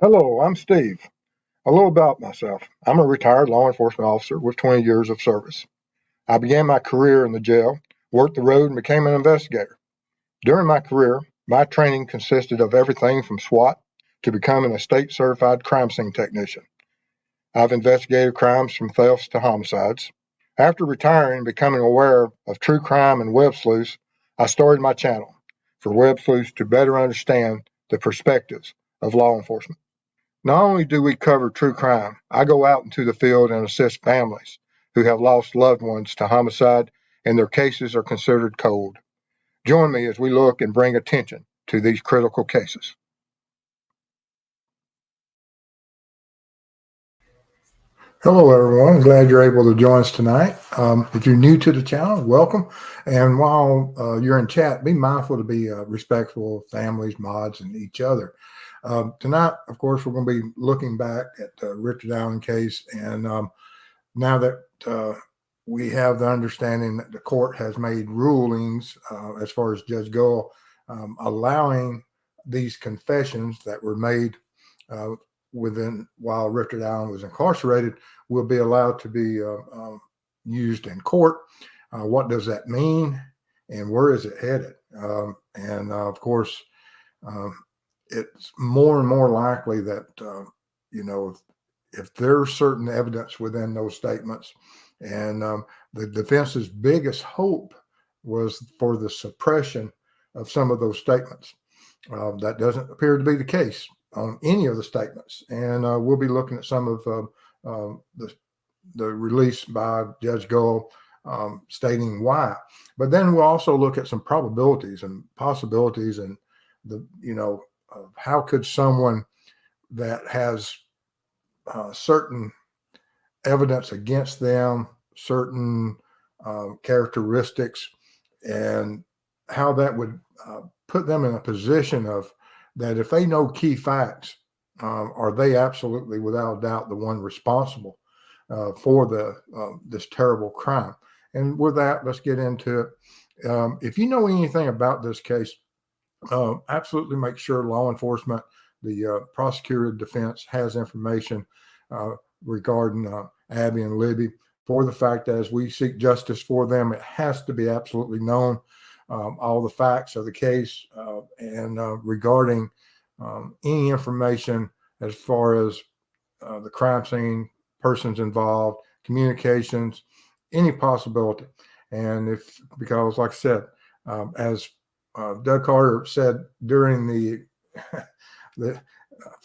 Hello, I'm Steve. A little about myself. I'm a retired law enforcement officer with 20 years of service. I began my career in the jail, worked the road, and became an investigator. During my career, my training consisted of everything from SWAT to becoming a state certified crime scene technician. I've investigated crimes from thefts to homicides. After retiring and becoming aware of true crime and web sleuths, I started my channel for web sleuths to better understand the perspectives of law enforcement. Not only do we cover true crime, I go out into the field and assist families who have lost loved ones to homicide and their cases are considered cold. Join me as we look and bring attention to these critical cases. Hello, everyone. Glad you're able to join us tonight. If you're new to the channel, welcome. And while you're in chat, be mindful to be respectful of families, mods, and each other. Tonight, of course, we're going to be looking back at the Richard Allen case. And now that we have the understanding that the court has made rulings as far as Judge Gull allowing these confessions that were made while Richard Allen was incarcerated will be allowed to be used in court. What does that mean, and where is it headed? Of course, it's more and more likely that if there's certain evidence within those statements, and the defense's biggest hope was for the suppression of some of those statements. That doesn't appear to be the case on any of the statements, and we'll be looking at some of the release by Judge Gull stating why. But then we'll also look at some probabilities and possibilities, and how could someone that has certain evidence against them, certain characteristics, and how that would put them in a position of that if they know key facts, are they absolutely without doubt the one responsible for this terrible crime? And with that, let's get into it. If you know anything about this case, absolutely make sure law enforcement, the prosecutor defense has information regarding Abby and Libby, for the fact that as we seek justice for them, it has to be absolutely known all the facts of the case and regarding any information as far as the crime scene, persons involved, communications, any possibility. And because like I said, as Doug Carter said during the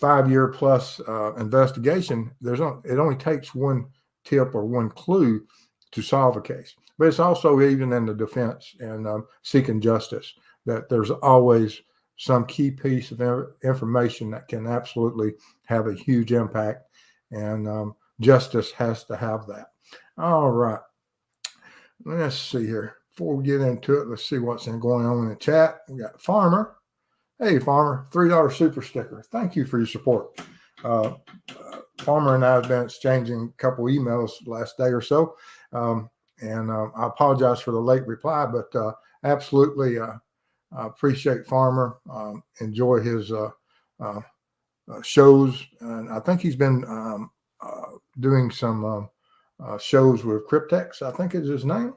5-year plus investigation, it only takes one tip or one clue to solve a case. But it's also even in the defense and seeking justice that there's always some key piece of information that can absolutely have a huge impact, and justice has to have that. All right. Let's see here. Before we get into it, let's see what's going on in the chat. We got Farmer. Hey, Farmer, $3 super sticker. Thank you for your support. Farmer and I have been exchanging a couple emails last day or so. And I apologize for the late reply, but absolutely I appreciate Farmer. Enjoy his shows. And I think he's been doing some shows with Cryptex, I think is his name.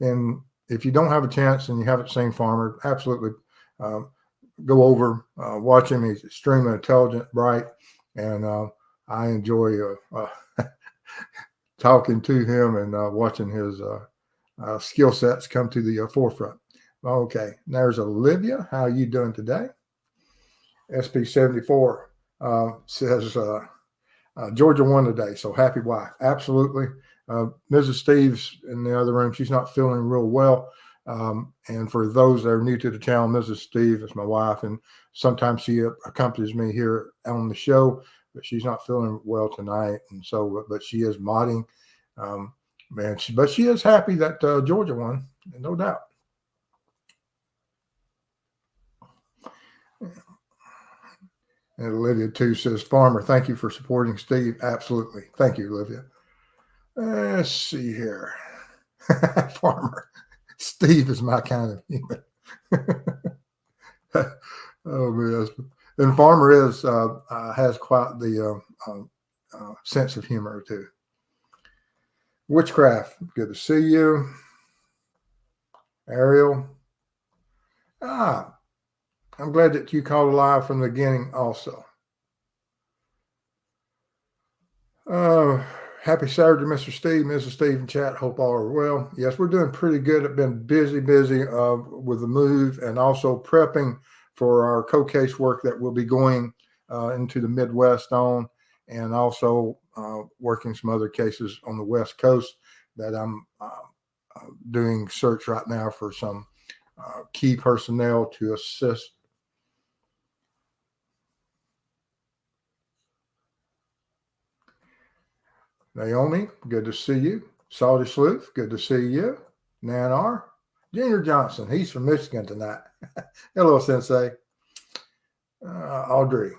And if you don't have a chance and you haven't seen Farmer, absolutely go over, watch him. He's extremely intelligent, bright, and I enjoy talking to him and watching his skill sets come to the forefront. Okay, there's Olivia. How are you doing today? SP74 says Georgia won today, so happy wife. Absolutely. Mrs. Steve's in the other room. She's not feeling real well. And for those that are new to the channel, Mrs. Steve is my wife, and sometimes she accompanies me here on the show, but she's not feeling well tonight. And so, but she is modding. But she is happy that Georgia won, no doubt. And Olivia too says, Farmer, thank you for supporting Steve. Absolutely. Thank you, Olivia. Let's see here. Farmer. Steve is my kind of human. Oh man, And Farmer has quite the sense of humor too. Witchcraft, good to see you. Ariel, I'm glad that you called alive from the beginning also. Happy Saturday, Mr. Steve, Mrs. Steve in chat. Hope all are well. Yes, we're doing pretty good. I've been busy with the move and also prepping for our co-case work that will be going into the Midwest on, and also working some other cases on the West Coast that I'm doing search right now for some key personnel to assist. Naomi, good to see you. Salty Sleuth, good to see you. Nanar, Junior Johnson, he's from Michigan tonight. Hello, Sensei. Audrey,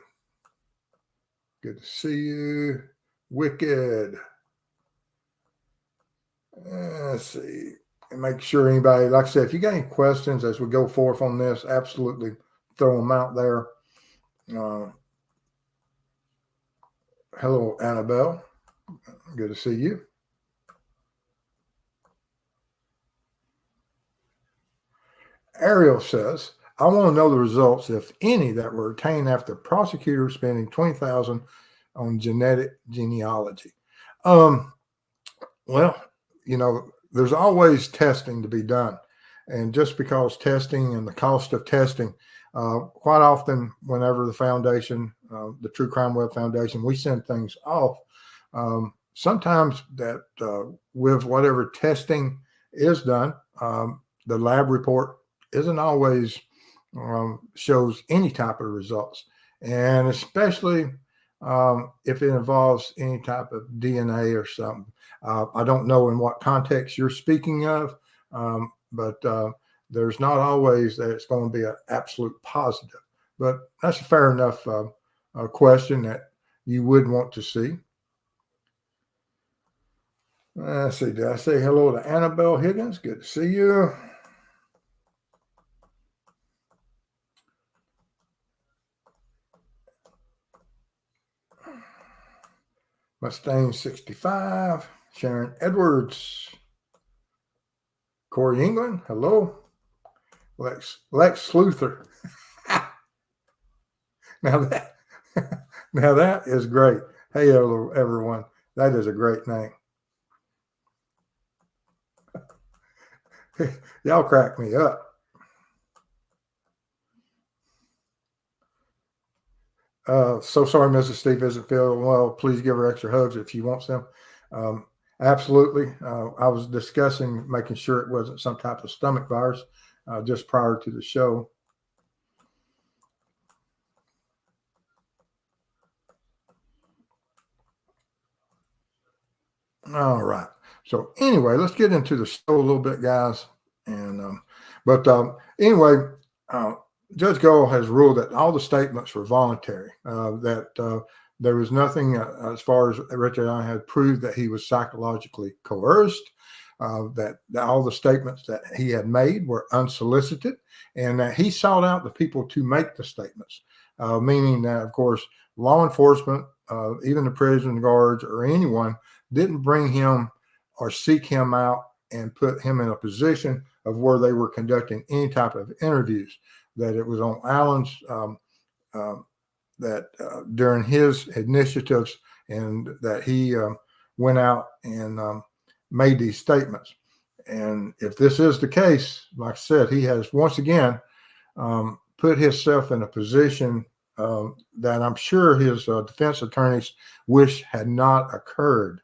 good to see you. Wicked. Let's see. And make sure anybody, like I said, if you got any questions as we go forth on this, absolutely throw them out there. Hello, Annabelle. Good to see you. Ariel says, I want to know the results, if any, that were obtained after prosecutors spending $20,000 on genealogy. Well, there's always testing to be done. And just because testing and the cost of testing, quite often, whenever the foundation, the True Crime Web Foundation, we send things off. Sometimes that with whatever testing is done, the lab report isn't always shows any type of results. And especially if it involves any type of DNA or something. I don't know in what context you're speaking of, but there's not always that it's going to be an absolute positive. But that's a fair enough question that you would want to see. Let's see, did I say hello to Annabelle Higgins? Good to see you. Mustang 65, Sharon Edwards, Corey England, hello. Lex Sluther. now that is great. Hey, everyone, that is a great name. Y'all crack me up. So sorry, Mrs. Steve isn't feeling well. Please give her extra hugs if she wants them. Absolutely. I was discussing making sure it wasn't some type of stomach virus just prior to the show. All right. So anyway, let's get into the show a little bit, guys. And anyway, Judge Gold has ruled that all the statements were voluntary, that there was nothing as far as Richard and I had proved that he was psychologically coerced, that all the statements that he had made were unsolicited, and that he sought out the people to make the statements, meaning that, of course, law enforcement, even the prison guards or anyone, didn't bring him or seek him out and put him in a position of where they were conducting any type of interviews, that it was on Allen's, that during his initiatives, and that he went out and made these statements. And if this is the case, like I said, he has once again put himself in a position that I'm sure his defense attorneys wish had not occurred.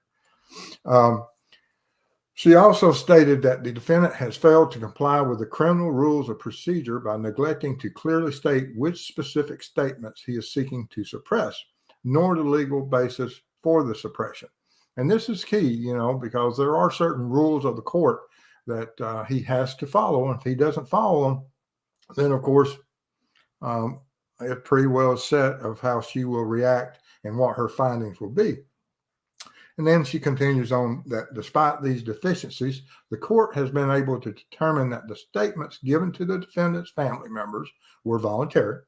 She also stated that the defendant has failed to comply with the criminal rules of procedure by neglecting to clearly state which specific statements he is seeking to suppress, nor the legal basis for the suppression. And this is key, because there are certain rules of the court that he has to follow. And if he doesn't follow them, then, of course, it's pretty well set of how she will react and what her findings will be. And then she continues on that despite these deficiencies, the court has been able to determine that the statements given to the defendant's family members were voluntary,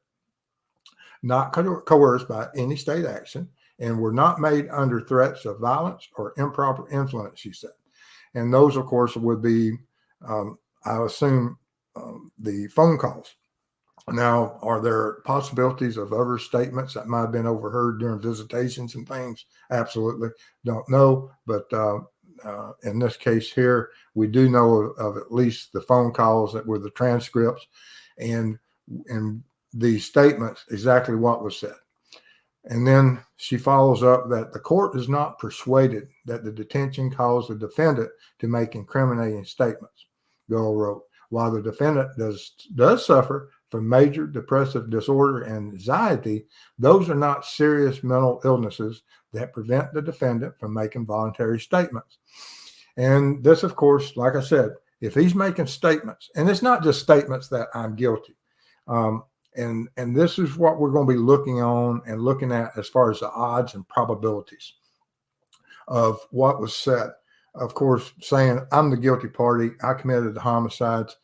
not coerced by any state action, and were not made under threats of violence or improper influence, she said. And those, of course, would be, I assume, the phone calls. Now, are there possibilities of other statements that might have been overheard during visitations and things? Absolutely. Don't know. But in this case here, we do know of at least the phone calls that were the transcripts and the statements, exactly what was said. And then she follows up that the court is not persuaded that the detention caused the defendant to make incriminating statements, Gold wrote. While the defendant does suffer from major depressive disorder and anxiety, those are not serious mental illnesses that prevent the defendant from making voluntary statements. And this, of course, like I said, if he's making statements, and it's not just statements that I'm guilty, and this is what we're going to be looking at as far as the odds and probabilities of what was said. Of course, saying I'm the guilty party, I committed the homicides.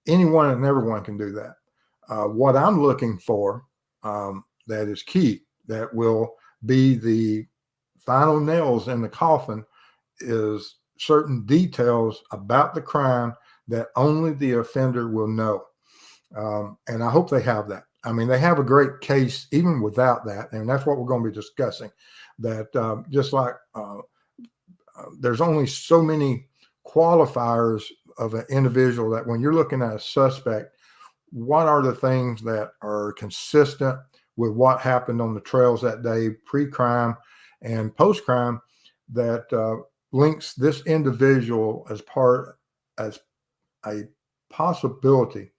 Anyone and everyone can do that. What I'm looking for that is key, that will be the final nails in the coffin, is certain details about the crime that only the offender will know. And I hope they have that. I mean, they have a great case even without that. And that's what we're going to be discussing, that just like there's only so many qualifiers of an individual that when you're looking at a suspect, what are the things that are consistent with what happened on the trails that day, pre-crime and post-crime, that links this individual as a possibility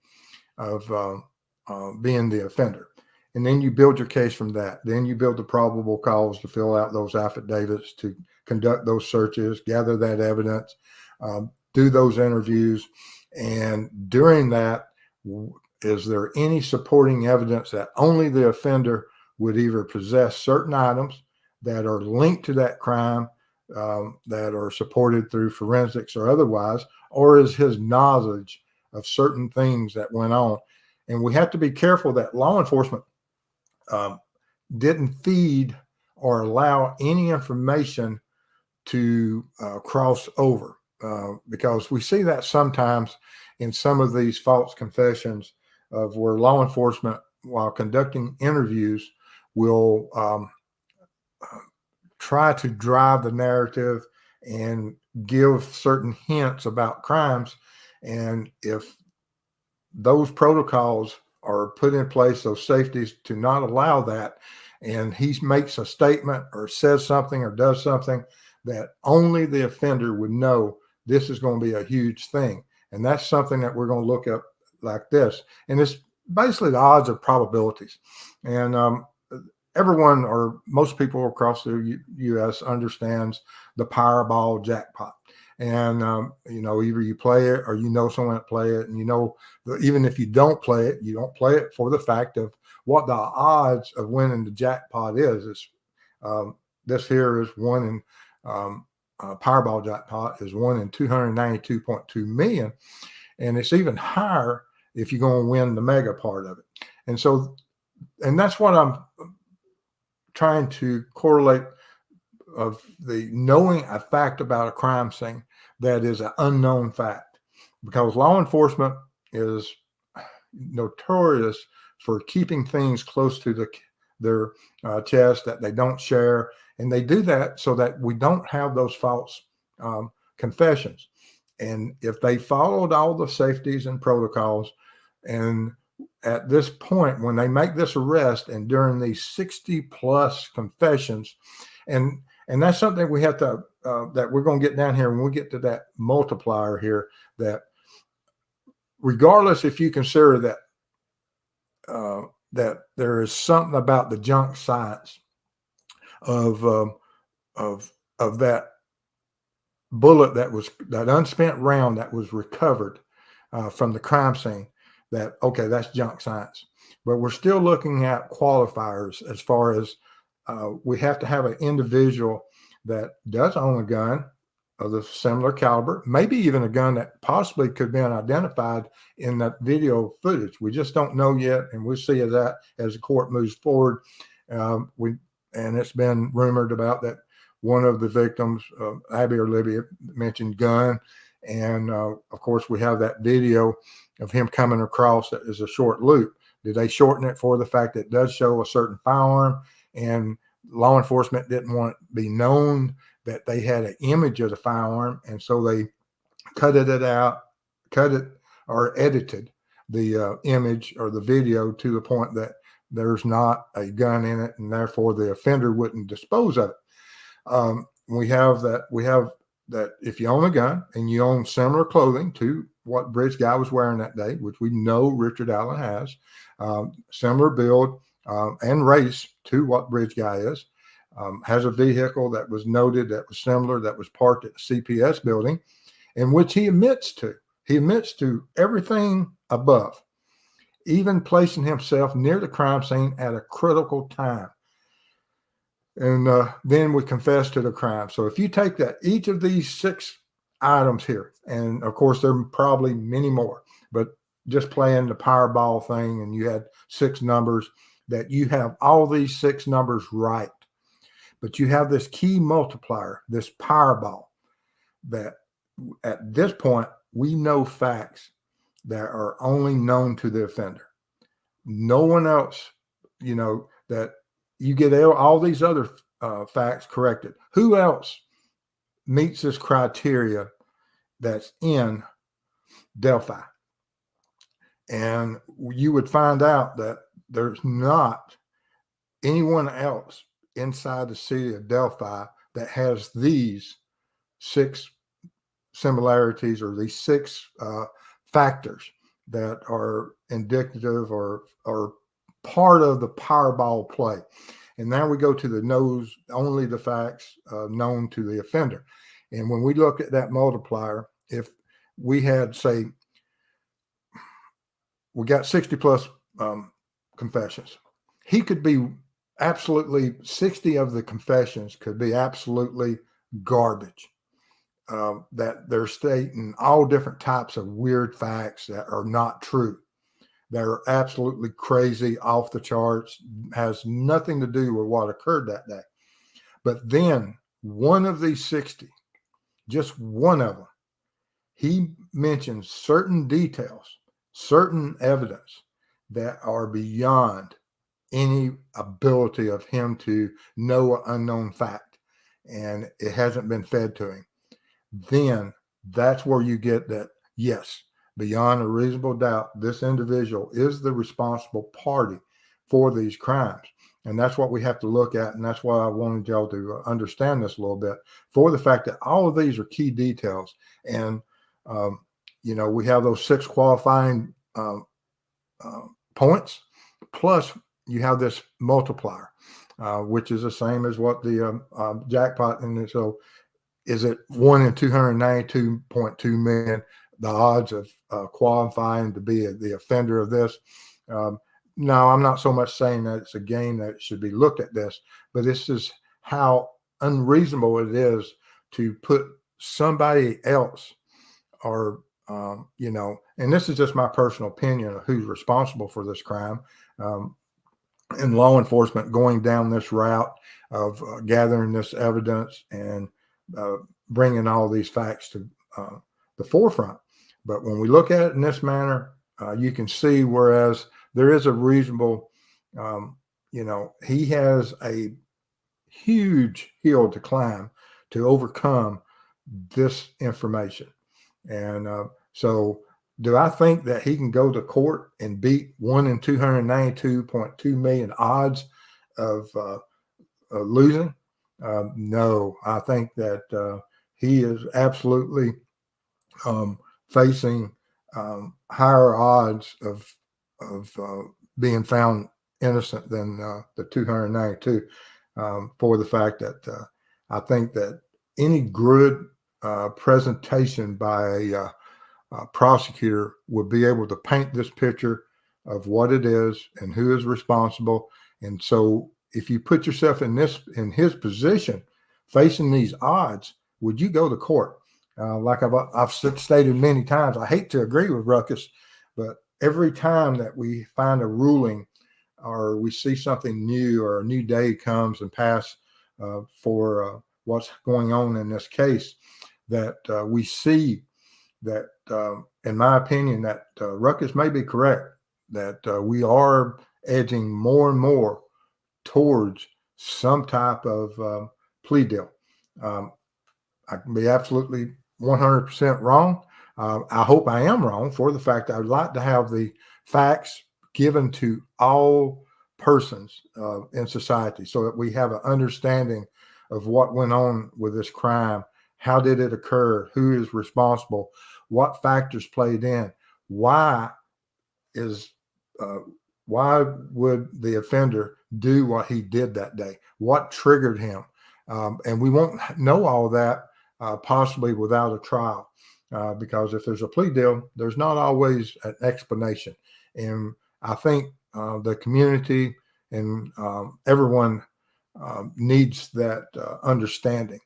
of being the offender. And then you build your case from that. Then you build the probable cause to fill out those affidavits, to conduct those searches, gather that evidence, do those interviews. And during that, is there any supporting evidence that only the offender would either possess certain items that are linked to that crime, that are supported through forensics or otherwise, or is his knowledge of certain things that went on? And we have to be careful that law enforcement didn't feed or allow any information to cross over, because we see that sometimes in some of these false confessions of where law enforcement, while conducting interviews, will try to drive the narrative and give certain hints about crimes. And if those protocols are put in place, those safeties to not allow that, and he makes a statement or says something or does something that only the offender would know, this is going to be a huge thing. And that's something that we're going to look at like this. And it's basically the odds of probabilities. And everyone, or most people across the U.S. understands the Powerball jackpot. And, either you play it or someone that play it. And, even if you don't play it, you don't play it for the fact of what the odds of winning the jackpot is. This here is one in Powerball jackpot is 1 in 292.2 million. And it's even higher if you're going to win the mega part of it. And that's what I'm trying to correlate, of the knowing a fact about a crime scene that is an unknown fact, because law enforcement is notorious for keeping things close to their chest that they don't share. And they do that so that we don't have those false confessions. And if they followed all the safeties and protocols, and at this point, when they make this arrest and during these 60 plus confessions, and that's something we have to, that we're going to get down here when we get to that multiplier here, that regardless if you consider that, that there is something about the junk science of that bullet, that unspent round that was recovered from the crime scene, that, okay, that's junk science. But we're still looking at qualifiers as far as we have to have an individual that does own a gun, of the similar caliber, maybe even a gun that possibly could be identified in that video footage. We just don't know yet, and we'll see that as the court moves forward. And it's been rumored about that one of the victims, Abby or Libya, mentioned gun, and of course we have that video of him coming across that is a short loop. Did they shorten it for the fact that it does show a certain firearm, and law enforcement didn't want it to be known that they had an image of the firearm, and so they cut it or edited the image or the video to the point that there's not a gun in it, and therefore the offender wouldn't dispose of it. We have that if you own a gun and you own similar clothing to what Bridge Guy was wearing that day, which we know Richard Allen has, similar build and race to what Bridge Guy is, has a vehicle that was noted that was similar, that was parked at the CPS building, in which he admits to. He admits to everything above, even placing himself near the crime scene at a critical time. And then we confess to the crime. So if you take that, each of these 6 items here, and of course there are probably many more, but just playing the Powerball thing, and you had 6 numbers, that you have all these 6 numbers right. But you have this key multiplier, this Powerball, that at this point, we know facts that are only known to the offender. No one else, that you get all these other facts corrected. Who else meets this criteria that's in Delphi? And you would find out that there's not anyone else inside the city of Delphi that has these 6 similarities or these 6 factors that are indicative or part of the Powerball play. And now we go to the knows only the facts known to the offender. And when we look at that multiplier, if we had, say, we got 60 plus confessions, he could be absolutely, 60 of the confessions could be absolutely garbage. That they're stating all different types of weird facts that are not true. They're absolutely crazy, off the charts, has nothing to do with what occurred that day. But then one of these 60, just one of them, he mentions certain details, certain evidence that are beyond any ability of him to know an unknown fact, and it hasn't been fed to him. Then that's where you get that, yes, beyond a reasonable doubt, this individual is the responsible party for these crimes. And that's what we have to look at. And that's why I wanted y'all to understand this a little bit, for the fact that all of these are key details. And, we have those 6 qualifying points, plus you have this multiplier, which is the same as what the jackpot. And so is it 1 in 292.2 million, the odds of qualifying to be the offender of this? No, I'm not so much saying that it's a game that should be looked at this, but this is how unreasonable it is to put somebody else or, and this is just my personal opinion of who's responsible for this crime. And law enforcement going down this route of gathering this evidence and bringing all these facts to the forefront. But when we look at it in this manner, you can see, whereas there is a reasonable, he has a huge hill to climb to overcome this information. And so do I think that he can go to court and beat 1 in 292.2 million odds of losing? No, I think that he is absolutely facing higher odds of being found innocent than the 292 for the fact that I think that any good presentation by a prosecutor would be able to paint this picture of what it is and who is responsible. And so if you put yourself in his position, facing these odds, would you go to court? Like I've stated many times, I hate to agree with Ruckus, but every time that we find a ruling or we see something new or a new day comes and pass for what's going on in this case, that we see that, in my opinion, that Ruckus may be correct, that we are edging more and more towards some type of plea deal. I can be absolutely 100% wrong. I hope I am wrong, for the fact that I'd like to have the facts given to all persons in society so that we have an understanding of what went on with this crime. How did it occur? Who is responsible? What factors played in? Why is why would the offender do what he did that day? What triggered him? And we won't know all that possibly without a trial, because if there's a plea deal, there's not always an explanation. And I think the community and everyone needs that understanding.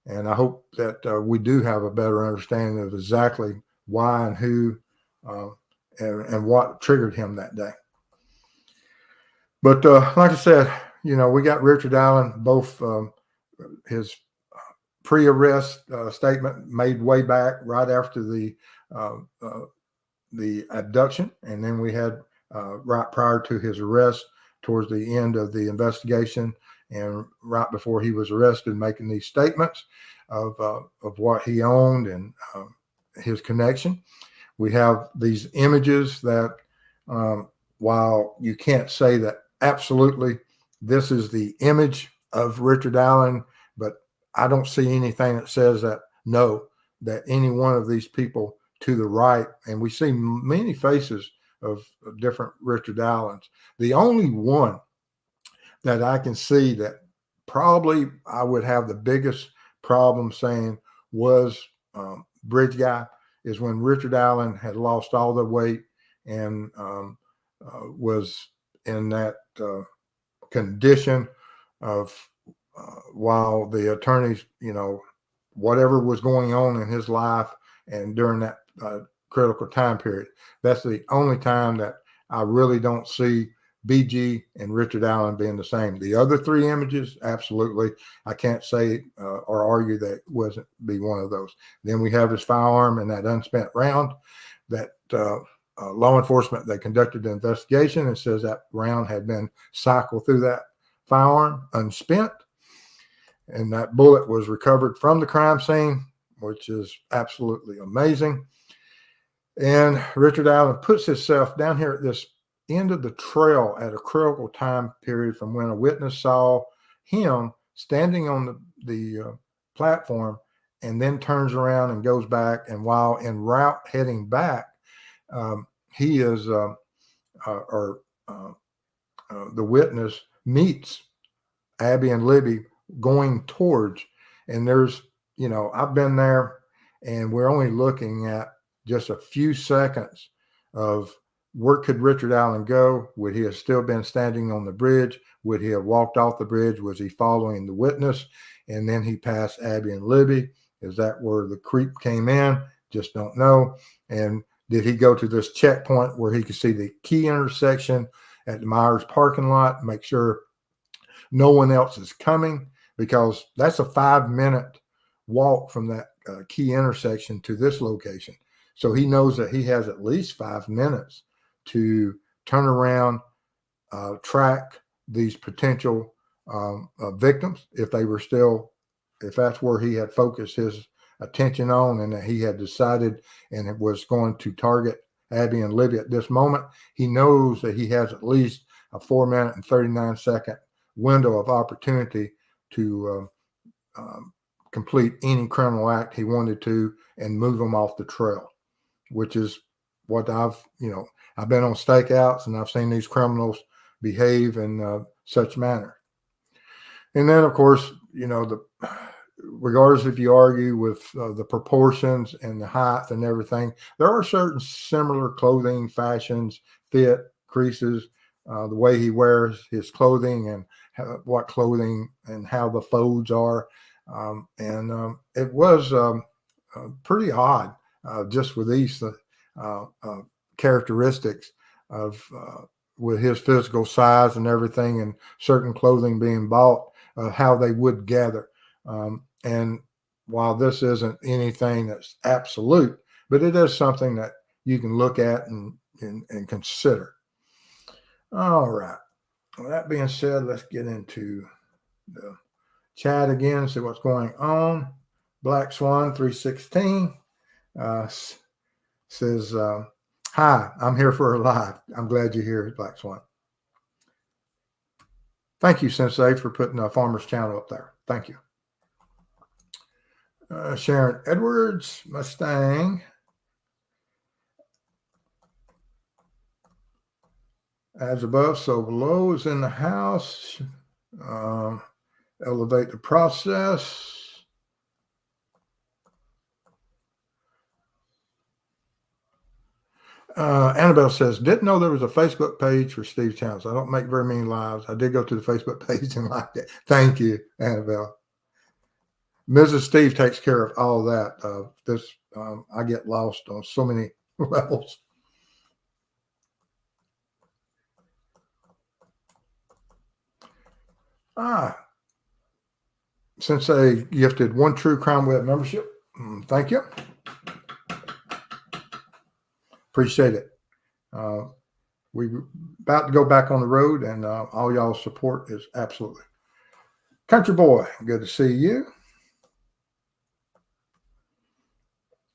And I hope that we do have a better understanding of exactly why and who and what triggered him that day. But like I said, we got Richard Allen, both his pre-arrest statement made way back right after the abduction, and then we had right prior to his arrest, towards the end of the investigation, and right before he was arrested, making these statements of what he owned and his connection. We have these images that, while you can't say that absolutely this is the image of Richard Allen, but I don't see anything that says that no, that any one of these people to the right, and we see many faces of different Richard Allens. The only one that I can see that probably I would have the biggest problem saying was Bridge Guy is when Richard Allen had lost all the weight and was in that condition of while the attorneys, whatever was going on in his life and during that critical time period. That's the only time that I really don't see BG and Richard Allen being the same. The other three images, absolutely, I can't say or argue that wasn't be one of those. Then we have his firearm and that unspent round that law enforcement, they conducted the investigation and says that round had been cycled through that firearm unspent. And that bullet was recovered from the crime scene, which is absolutely amazing. And Richard Allen puts himself down here at this end of the trail at a critical time period from when a witness saw him standing on the platform, and then turns around and goes back. And while en route heading back, he is, the witness meets Abby and Libby going towards, and there's, I've been there, and we're only looking at just a few seconds of where could Richard Allen go? Would he have still been standing on the bridge? Would he have walked off the bridge? Was he following the witness? And then he passed Abby and Libby. Is that where the creep came in? Just don't know. And did he go to this checkpoint where he could see the key intersection at the Myers parking lot, make sure no one else is coming? Because that's a 5-minute walk from that key intersection to this location. So he knows that he has at least 5 minutes to turn around, track these potential victims if they were still, if that's where he had focused his attention on, and that he had decided and it was going to target Abby and Libby at this moment. He knows that he has at least a 4-minute and 39-second window of opportunity to complete any criminal act he wanted to and move them off the trail, which is what I've been on stakeouts and I've seen these criminals behave in such manner. And then, of course, regardless if you argue with the proportions and the height and everything, there are certain similar clothing, fashions, fit, creases, the way he wears his clothing and what clothing and how the folds are. It was pretty odd, just with these characteristics of with his physical size and everything, and certain clothing being bought, how they would gather. And while this isn't anything that's absolute, but it is something that you can look at and consider. All right. With that being said, let's get into the chat again, see what's going on. Black Swan 316 says, hi, I'm here for a live. I'm glad you're here, Black Swan. Thank you, Sensei, for putting a Farmer's Channel up there. Thank you. Sharon Edwards, Mustang. As above, so below is in the house. Elevate the process. Annabelle says, didn't know there was a Facebook page for Steve's channel. I don't make very many lives. I did go to the Facebook page and like it. Thank you, Annabelle. Mrs. Steve takes care of all that. I get lost on so many levels. Since they gifted one True Crime Web membership, thank you. Appreciate it. We're about to go back on the road, and all y'all's support is absolutely. Country Boy, good to see you.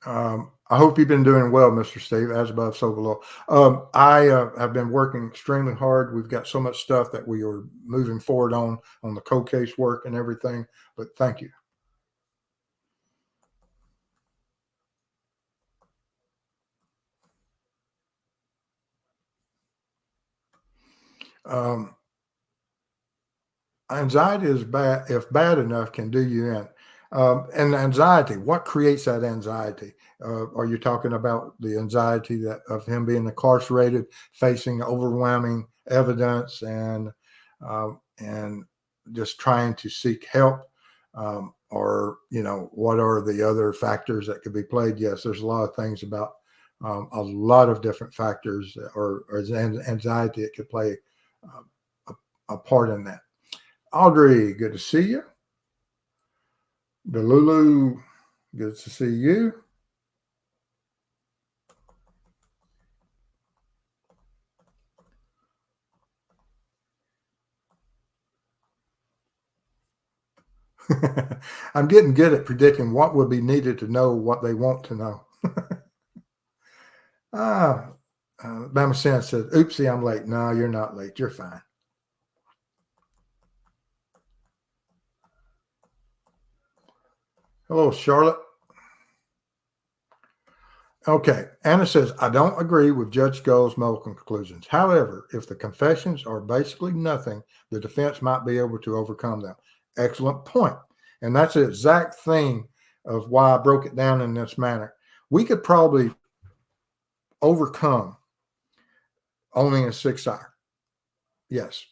I hope you've been doing well, Mr. Steve, as above, so below. I have been working extremely hard. We've got so much stuff that we are moving forward on the cold case work and everything, but thank you. Anxiety is bad, if bad enough, can do you in. And anxiety, what creates that anxiety? Are you talking about the anxiety of him being incarcerated, facing overwhelming evidence, and just trying to seek help? Or, what are the other factors that could be played? Yes, there's a lot of things about a lot of different factors or anxiety that could play a part in that. Audrey, good to see you. Delulu, good to see you. I'm getting good at predicting what would be needed to know what they want to know. Bama San said, oopsie, I'm late. No, you're not late. You're fine. Hello, Charlotte. Okay. Anna says, I don't agree with Judge Skull's medical conclusions. However, if the confessions are basically nothing, the defense might be able to overcome them. Excellent point. And that's the exact thing of why I broke it down in this manner. We could probably overcome owning a 6-hour. Yes.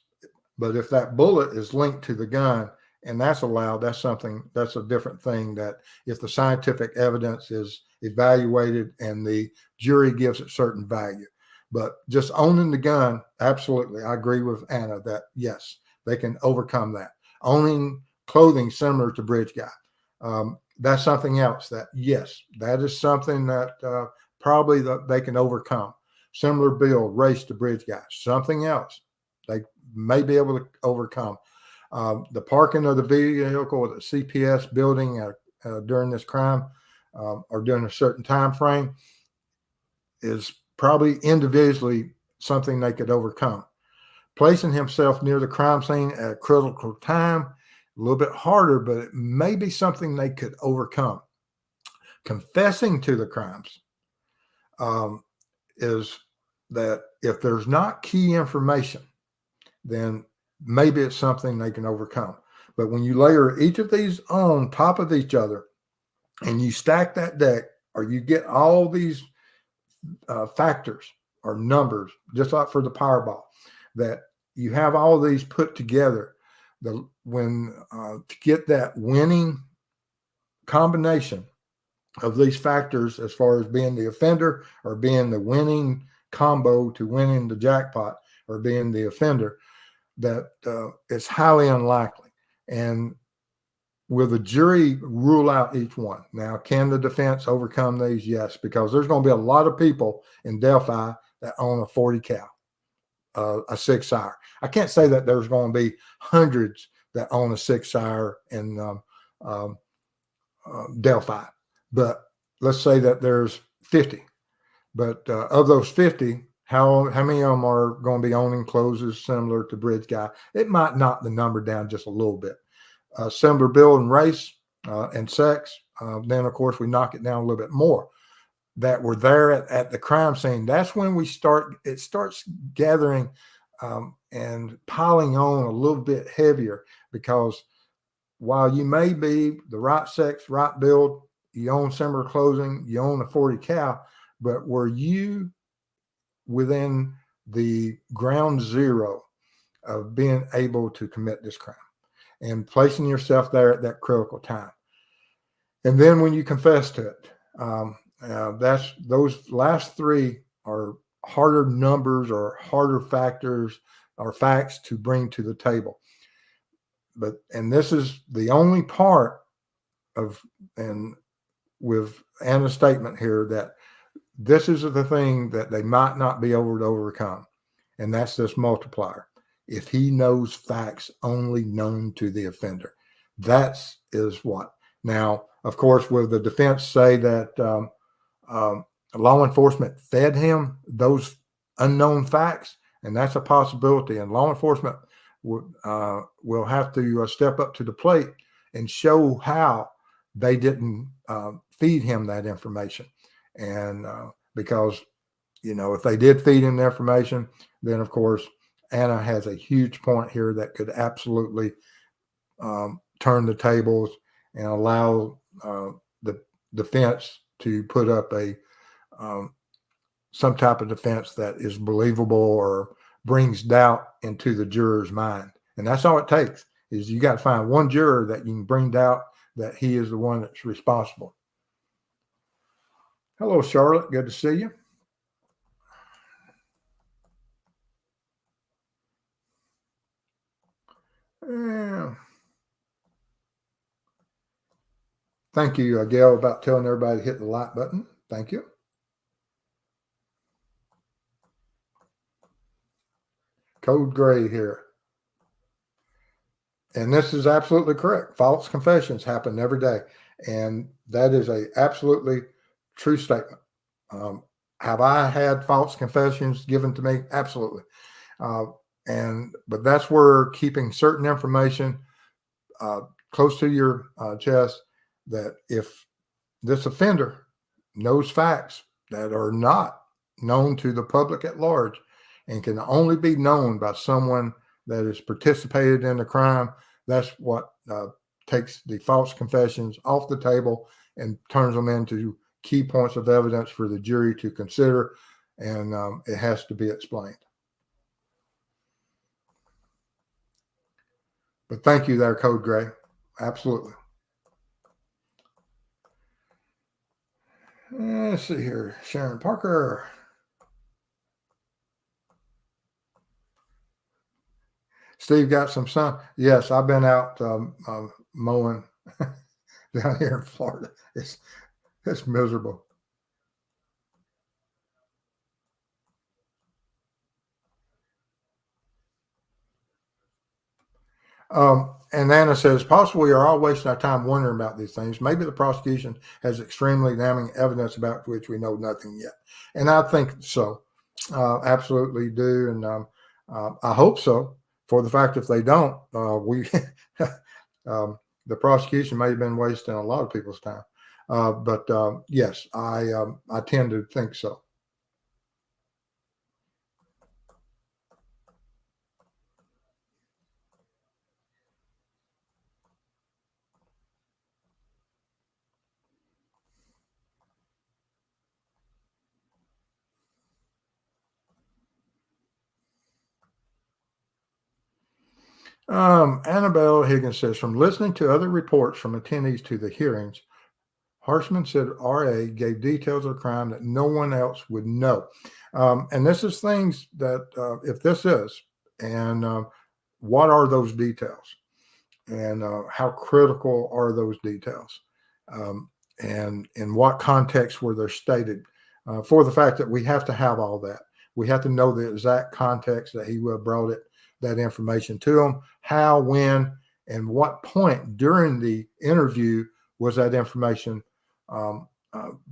But if that bullet is linked to the gun and that's allowed, that's a different thing, that if the scientific evidence is evaluated and the jury gives it certain value. But just owning the gun, absolutely. I agree with Anna that yes, they can overcome that. Owning clothing similar to Bridge Guy. That's something else that, yes, that is something that probably they can overcome. Similar build, race to Bridge Guy. Something else they may be able to overcome. The parking of the vehicle at the CPS building during this crime or during a certain time frame is probably individually something they could overcome. Placing himself near the crime scene at a critical time, a little bit harder, but it may be something they could overcome. Confessing to the crimes is that if there's not key information, then maybe it's something they can overcome. But when you layer each of these on top of each other and you stack that deck, or you get all these factors or numbers, just like for the Powerball, that you have all these put together, to get that winning combination of these factors, as far as being the offender or being the winning combo to winning the jackpot or being the offender, that it's highly unlikely. And will the jury rule out each one? Now, can the defense overcome these? Yes, because there's going to be a lot of people in Delphi that own a 40 cal, a 6-sire. I can't say that there's going to be hundreds that own a 6-sire in Delphi, but let's say that there's 50. But of those 50, how many of them are going to be owning closes similar to Bridge Guy? It might knock the number down just a little bit. Similar build and race and sex, then of course we knock it down a little bit more. That were there at the crime scene. That's when it starts gathering and piling on a little bit heavier, because while you may be the right sex, right build, you own similar clothing, you own a 40 cal, but were you within the ground zero of being able to commit this crime and placing yourself there at that critical time? And then when you confess to it, that's those last three are harder numbers or harder factors or facts to bring to the table. And this is the only part of, and with Anna's statement here, that this is the thing that they might not be able to overcome. And that's this multiplier. If he knows facts only known to the offender, that is what. Now, of course, will the defense say that law enforcement fed him those unknown facts? And that's a possibility. And law enforcement will have to step up to the plate and show how they didn't feed him that information. And because, if they did feed him the information, then of course, Anna has a huge point here that could absolutely turn the tables and allow the defense to put up some type of defense that is believable or brings doubt into the juror's mind. And that's all it takes, is you got to find one juror that you can bring doubt that he is the one that's responsible. Hello, Charlotte. Good to see you. Yeah. Thank you, Gail, about telling everybody to hit the like button. Thank you. Code Gray here. And this is absolutely correct. False confessions happen every day. And that is a absolutely true statement. Have I had false confessions given to me? Absolutely. But that's where keeping certain information close to your chest, that if this offender knows facts that are not known to the public at large and can only be known by someone that has participated in the crime, that's what takes the false confessions off the table and turns them into key points of evidence for the jury to consider, and it has to be explained. But thank you there, Code Gray. Absolutely. Let's see here. Sharon Parker. Steve got some sun. Yes, I've been out mowing down here in Florida. It's miserable. And Anna says, possibly we are all wasting our time wondering about these things. Maybe the prosecution has extremely damning evidence about which we know nothing yet. And I think so. Absolutely do. And I hope so. For the fact if they don't, the prosecution may have been wasting a lot of people's time. But yes, I tend to think so. Annabelle Higgins says, from listening to other reports from attendees to the hearings, Harshman said RA gave details of the crime that no one else would know. And this is things that, if this is, and what are those details? And how critical are those details? And in what context were they stated? For the fact that we have to have all that. We have to know the exact context that he would have brought that information to him, how, when, and what point during the interview was that information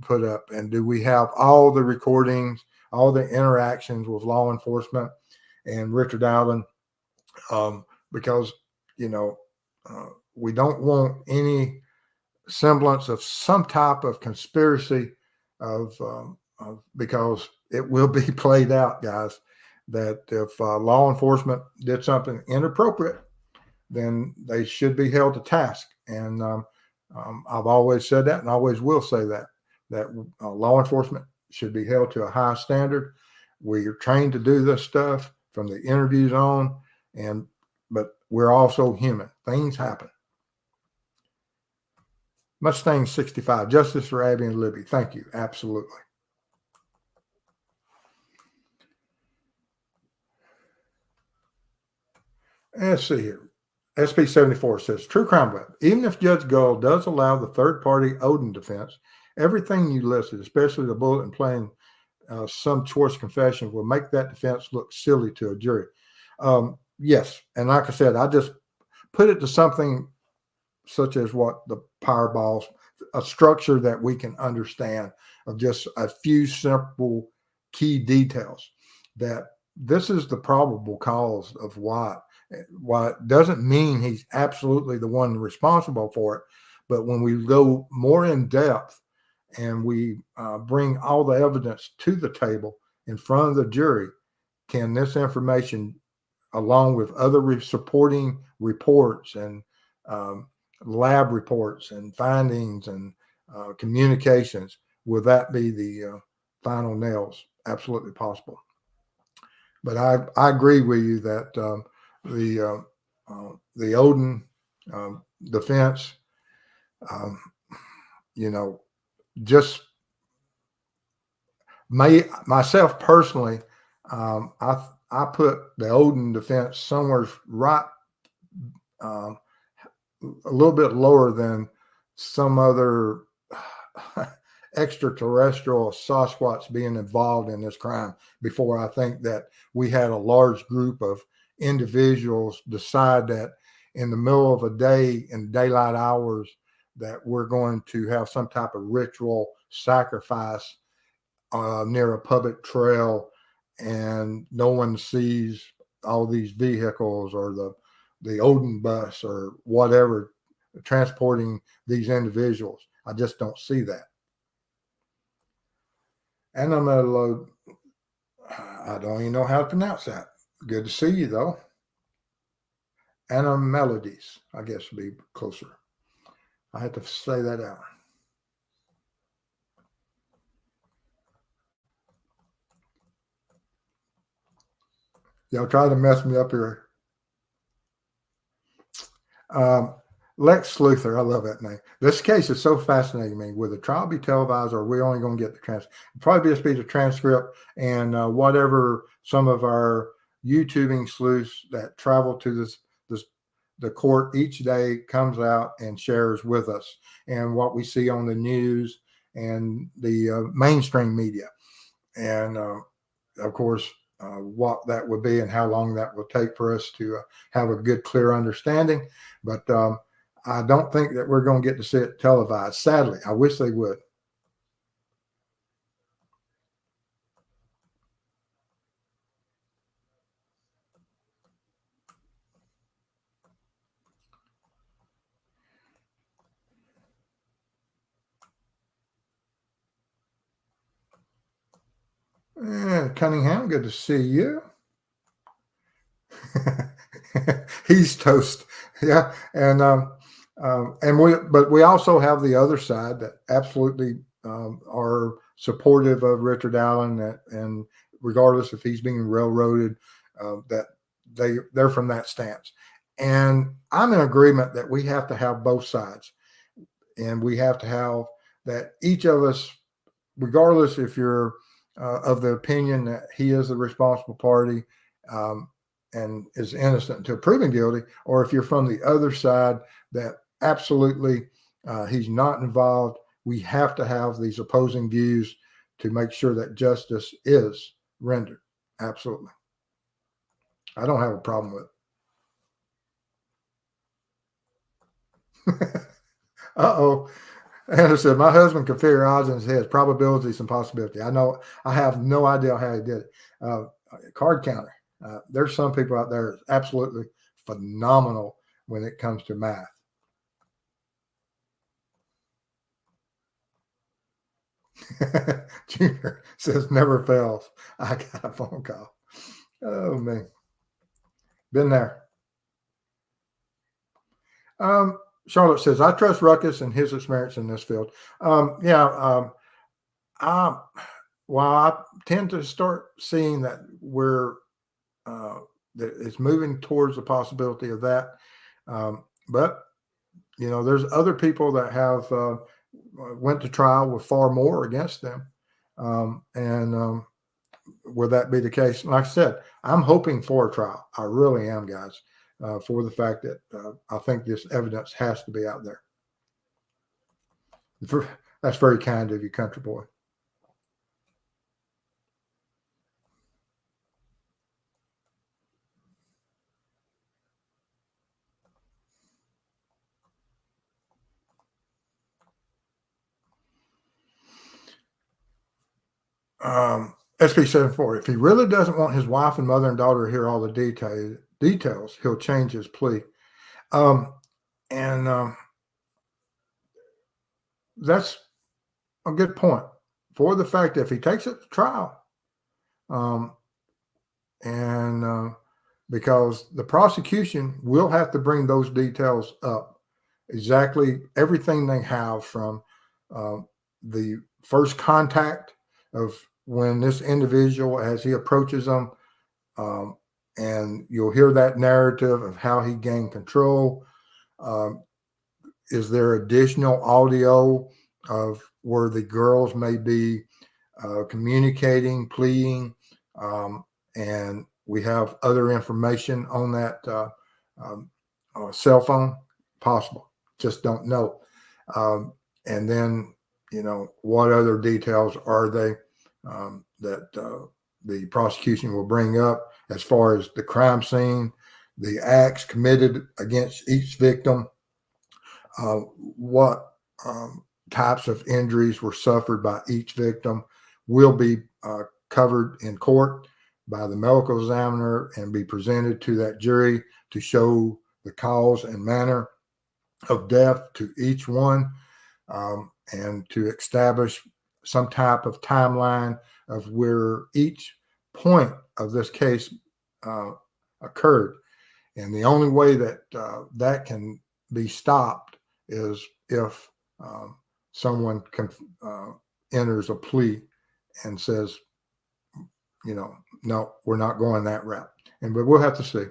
put up, and do we have all the recordings, all the interactions with law enforcement and Richard Allen? Because we don't want any semblance of some type of conspiracy because it will be played out, guys, that if law enforcement did something inappropriate, then they should be held to task. And I've always said that, and always will say that law enforcement should be held to a high standard. We are trained to do this stuff from the interviews on, but we're also human. Things happen. Mustang 65, justice for Abby and Libby. Thank you. Absolutely. Let's see here. SP 74 says, True Crime Web. Even if Judge Gull does allow the third-party Odin defense, everything you listed, especially the bullet and playing some choice confession, will make that defense look silly to a jury. Yes, and like I said, I just put it to something such as what the Powerballs, a structure that we can understand of just a few simple key details, that this is the probable cause of why it doesn't mean he's absolutely the one responsible for it. But when we go more in depth and we bring all the evidence to the table in front of the jury, can this information, along with other supporting reports and lab reports and findings and communications, will that be the final nails? Absolutely possible. But I agree with you that the Odin defense, just myself personally, I put the Odin defense somewhere right a little bit lower than some other extraterrestrial Sasquatch being involved in this crime before I think that we had a large group of individuals decide that in the middle of a day, in daylight hours, that we're going to have some type of ritual sacrifice near a public trail, and no one sees all these vehicles or the Odin bus or whatever transporting these individuals. I just don't see that. And I'm at a load. I don't even know how to pronounce that. Good to see you, though. Anna Melodies, I guess, would be closer. I had to say that out. Y'all try to mess me up here. Lex Luthor, I love that name. This case is so fascinating to me. Will the trial be televised, or are we only going to get the transcript? Probably just be the transcript and whatever some of our YouTubing sleuths that travel to the court each day comes out and shares with us, and what we see on the news and the mainstream media, and of course what that would be and how long that will take for us to have a good, clear understanding. But I don't think that we're going to get to see it televised. Sadly, I wish they would. Cunningham, good to see you. He's toast. Yeah. But we also have the other side that absolutely are supportive of Richard Allen, and regardless if he's being railroaded, that they're from that stance. And I'm in agreement that we have to have both sides, and we have to have that each of us, regardless if you're of the opinion that he is the responsible party and is innocent until proven guilty, or if you're from the other side that absolutely he's not involved, we have to have these opposing views to make sure that justice is rendered. Absolutely. I don't have a problem with it. Uh-oh. Anna said, my husband can figure odds in his head, probabilities and possibility. I know, I have no idea how he did it. Card counter. There's some people out there absolutely phenomenal when it comes to math. Junior says, never fails. I got a phone call. Oh, man. Been there. Charlotte says, I trust Ruckus and his experience in this field. While I tend to start seeing that that it's moving towards the possibility of that. But, there's other people that have went to trial with far more against them. Will that be the case? Like I said, I'm hoping for a trial. I really am, guys, for the fact that I think this evidence has to be out there. That's very kind of you, country boy. SP74, if he really doesn't want his wife and mother and daughter to hear all the details, he'll change his plea. That's a good point, for the fact that if he takes it to trial, because the prosecution will have to bring those details up, exactly everything they have from the first contact of when this individual, as he approaches them, and you'll hear that narrative of how he gained control. Is there additional audio of where the girls may be communicating, pleading, and we have other information on that cell phone? Possible. Just don't know. And then, what other details are they that the prosecution will bring up as far as the crime scene, the acts committed against each victim, what types of injuries were suffered by each victim will be covered in court by the medical examiner and be presented to that jury to show the cause and manner of death to each one, and to establish some type of timeline of where each point of this case occurred. And the only way that that can be stopped is if someone enters a plea and says, no, we're not going that route. But we'll have to see.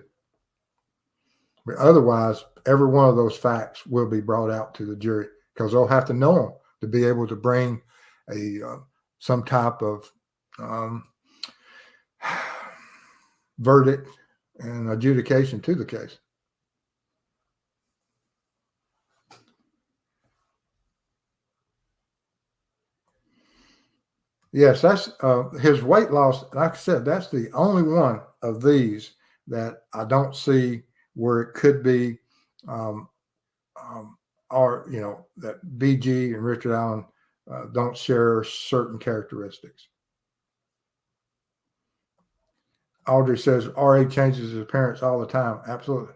But otherwise, every one of those facts will be brought out to the jury, because they'll have to know them to be able to bring some type of verdict and adjudication to the case. Yes, that's his weight loss. Like I said, that's the only one of these that I don't see where it could be, that BG and Richard Allen don't share certain characteristics. Audrey says RA changes his appearance all the time. Absolutely.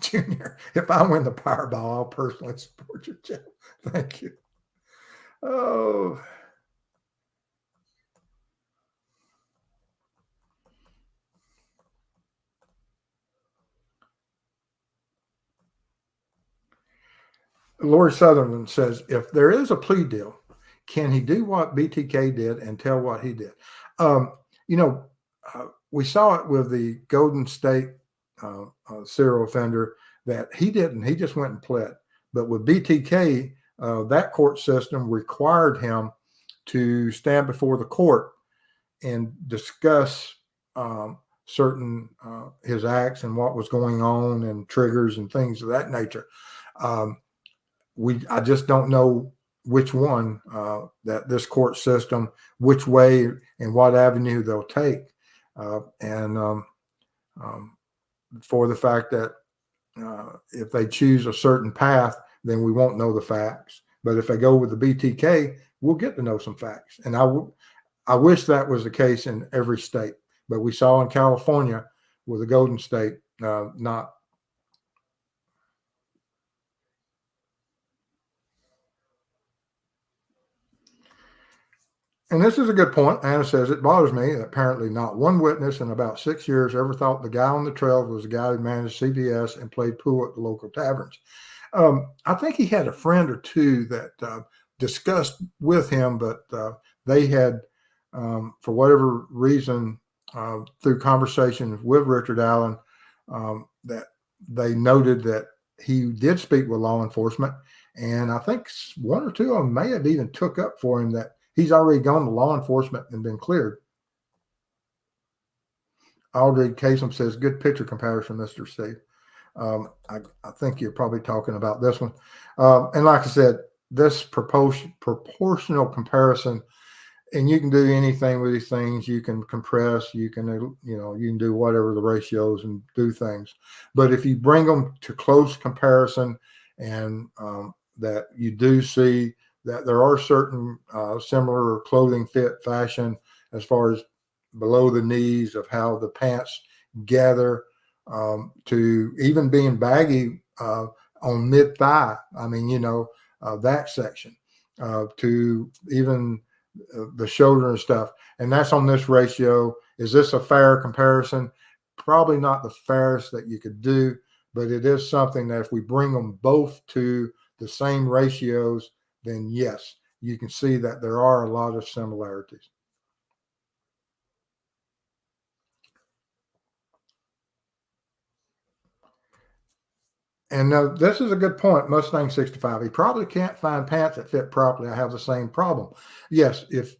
Junior, if I win the Powerball, I'll personally support your channel. Thank you. Oh. Lori Sutherland says, if there is a plea deal, can he do what BTK did and tell what he did? We saw it with the Golden State serial offender that he didn't. He just went and pled. But with BTK, that court system required him to stand before the court and discuss certain his acts and what was going on and triggers and things of that nature. I just don't know which one that this court system, which way and what avenue they'll take, and for the fact that if they choose a certain path, then we won't know the facts. But if they go with the BTK, we'll get to know some facts. And I wish that was the case in every state. But we saw in California with the Golden State, not. And this is a good point. Anna says, it bothers me that apparently not one witness in about 6 years ever thought the guy on the trail was the guy who managed CVS and played pool at the local taverns. I think he had a friend or two that discussed with him, but they had, for whatever reason, through conversations with Richard Allen, that they noted that he did speak with law enforcement. And I think one or two of them may have even took up for him that he's already gone to law enforcement and been cleared. Audrey Kasem says, good picture comparison, Mr. Steve. I think you're probably talking about this one. And like I said, this proportional comparison, and you can do anything with these things. You can compress, you can do whatever the ratios and do things. But if you bring them to close comparison and that you do see that there are certain similar clothing fit fashion as far as below the knees of how the pants gather to even being baggy on mid thigh. I mean, that section to even the shoulder and stuff. And that's on this ratio. Is this a fair comparison? Probably not the fairest that you could do, but it is something that if we bring them both to the same ratios, then yes, you can see that there are a lot of similarities. And this is a good point. Mustang 65. He probably can't find pants that fit properly. I have the same problem. Yes, if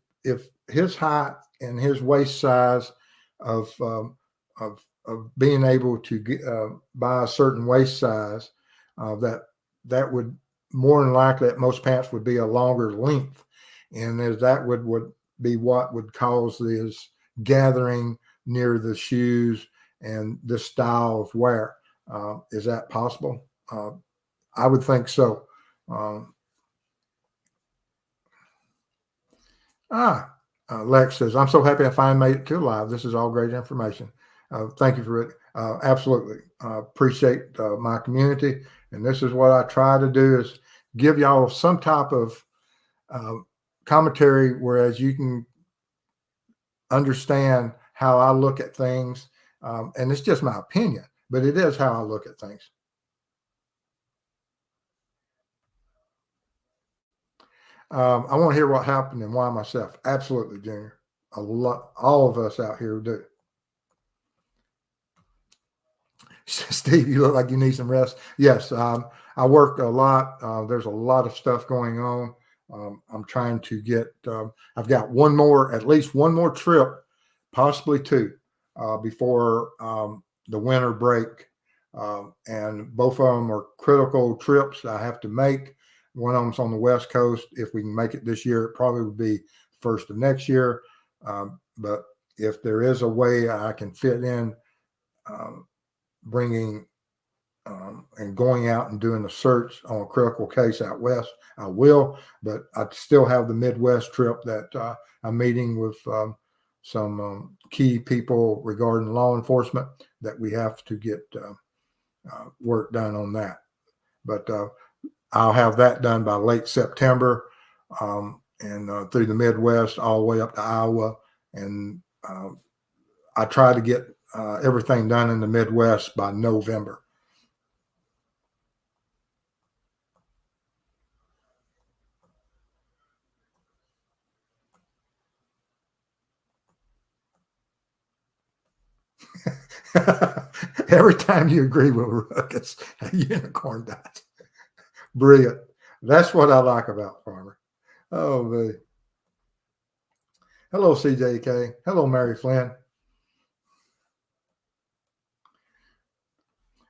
his height and his waist size of being able to get, buy a certain waist size, that would more than likely that most pants would be a longer length, and as that would be what would cause this gathering near the shoes and this style of wear. Is that possible? I would think so. Lex says, I'm so happy I finally made it to live. This is all great information. Thank you for it. Absolutely. Appreciate my community. And this is what I try to do is give y'all some type of commentary, whereas you can understand how I look at things. And it's just my opinion, but it is how I look at things. I want to hear what happened and why myself. Absolutely, Junior. A lot, all of us out here do. Steve, you look like you need some rest. Yes, I work a lot. There's a lot of stuff going on. I'm trying to get. I've got at least one more trip, possibly two, before the winter break, and both of them are critical trips I have to make. One of them's on the West Coast. If we can make it this year, it probably would be first of next year. But if there is a way I can fit in bringing and going out and doing a search on a critical case out west, I will. But I still have the Midwest trip that I'm meeting with some key people regarding law enforcement that we have to get work done on that. But I'll have that done by late September, and through the Midwest all the way up to Iowa. And I try to get everything done in the Midwest by November. Every time you agree with Ruckus, a unicorn dies. Brilliant. That's what I like about Farmer. Oh, man. Hello, CJK. Hello, Mary Flynn.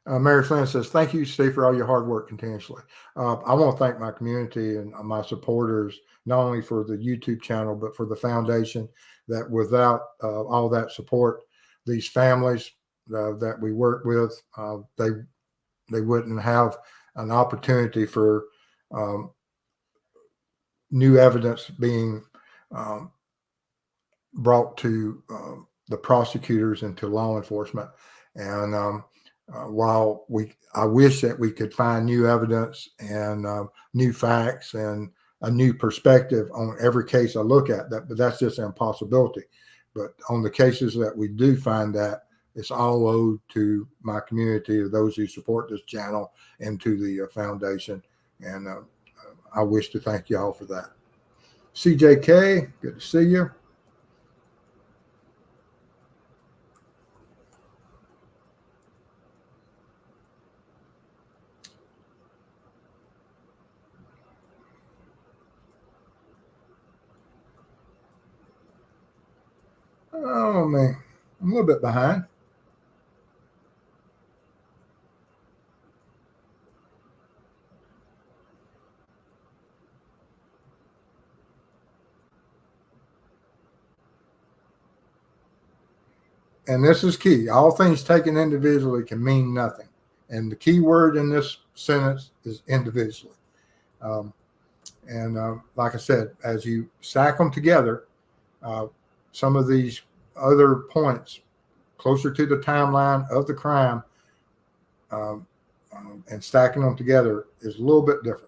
Mary Flynn says, thank you, Steve, for all your hard work continuously. I want to thank my community and my supporters, not only for the YouTube channel, but for the foundation, that without all that support, these families that we work with, they wouldn't have an opportunity for new evidence being brought to the prosecutors and to law enforcement. And while I wish that we could find new evidence and new facts and a new perspective on every case I look at, but that's just an impossibility. But on the cases that we do find that, it's all owed to my community, to those who support this channel, and to the foundation. And I wish to thank you all for that. CJK, good to see you. Oh, man, I'm a little bit behind. And this is key. All things taken individually can mean nothing. And the key word in this sentence is individually. Like I said, as you stack them together, some of these other points closer to the timeline of the crime and stacking them together is a little bit different.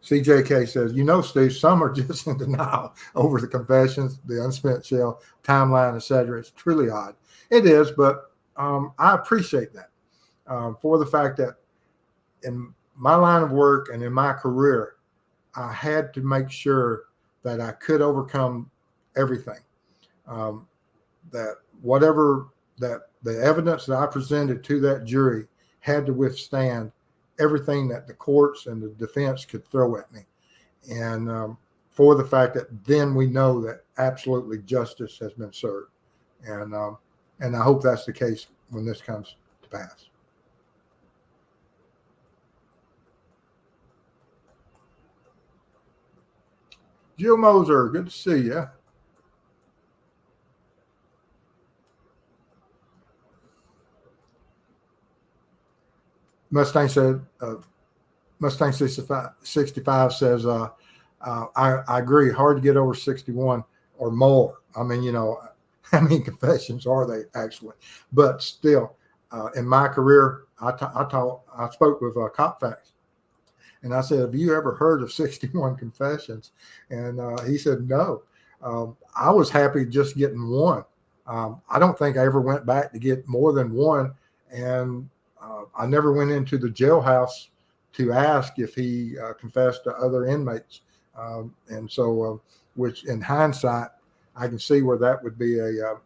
CJK says, Steve, some are just in denial over the confessions, the unspent shell, timeline, etc. It's truly odd. It is, but I appreciate that for the fact that in my line of work and in my career, I had to make sure that I could overcome everything. That whatever that the evidence that I presented to that jury had to withstand everything that the courts and the defense could throw at me. And for the fact that then we know that absolutely justice has been served. And I hope that's the case when this comes to pass. Jill Moser, good to see you. Mustang said, Mustang 65 says, I agree. Hard to get over 61 or more. I mean, how many confessions are they actually? But still, in my career, I spoke with Cop Facts, and I said, "Have you ever heard of 61 confessions?" And he said, "No." I was happy just getting one. I don't think I ever went back to get more than one, and I never went into the jailhouse to ask if he confessed to other inmates. And so, which in hindsight, I can see where that would be that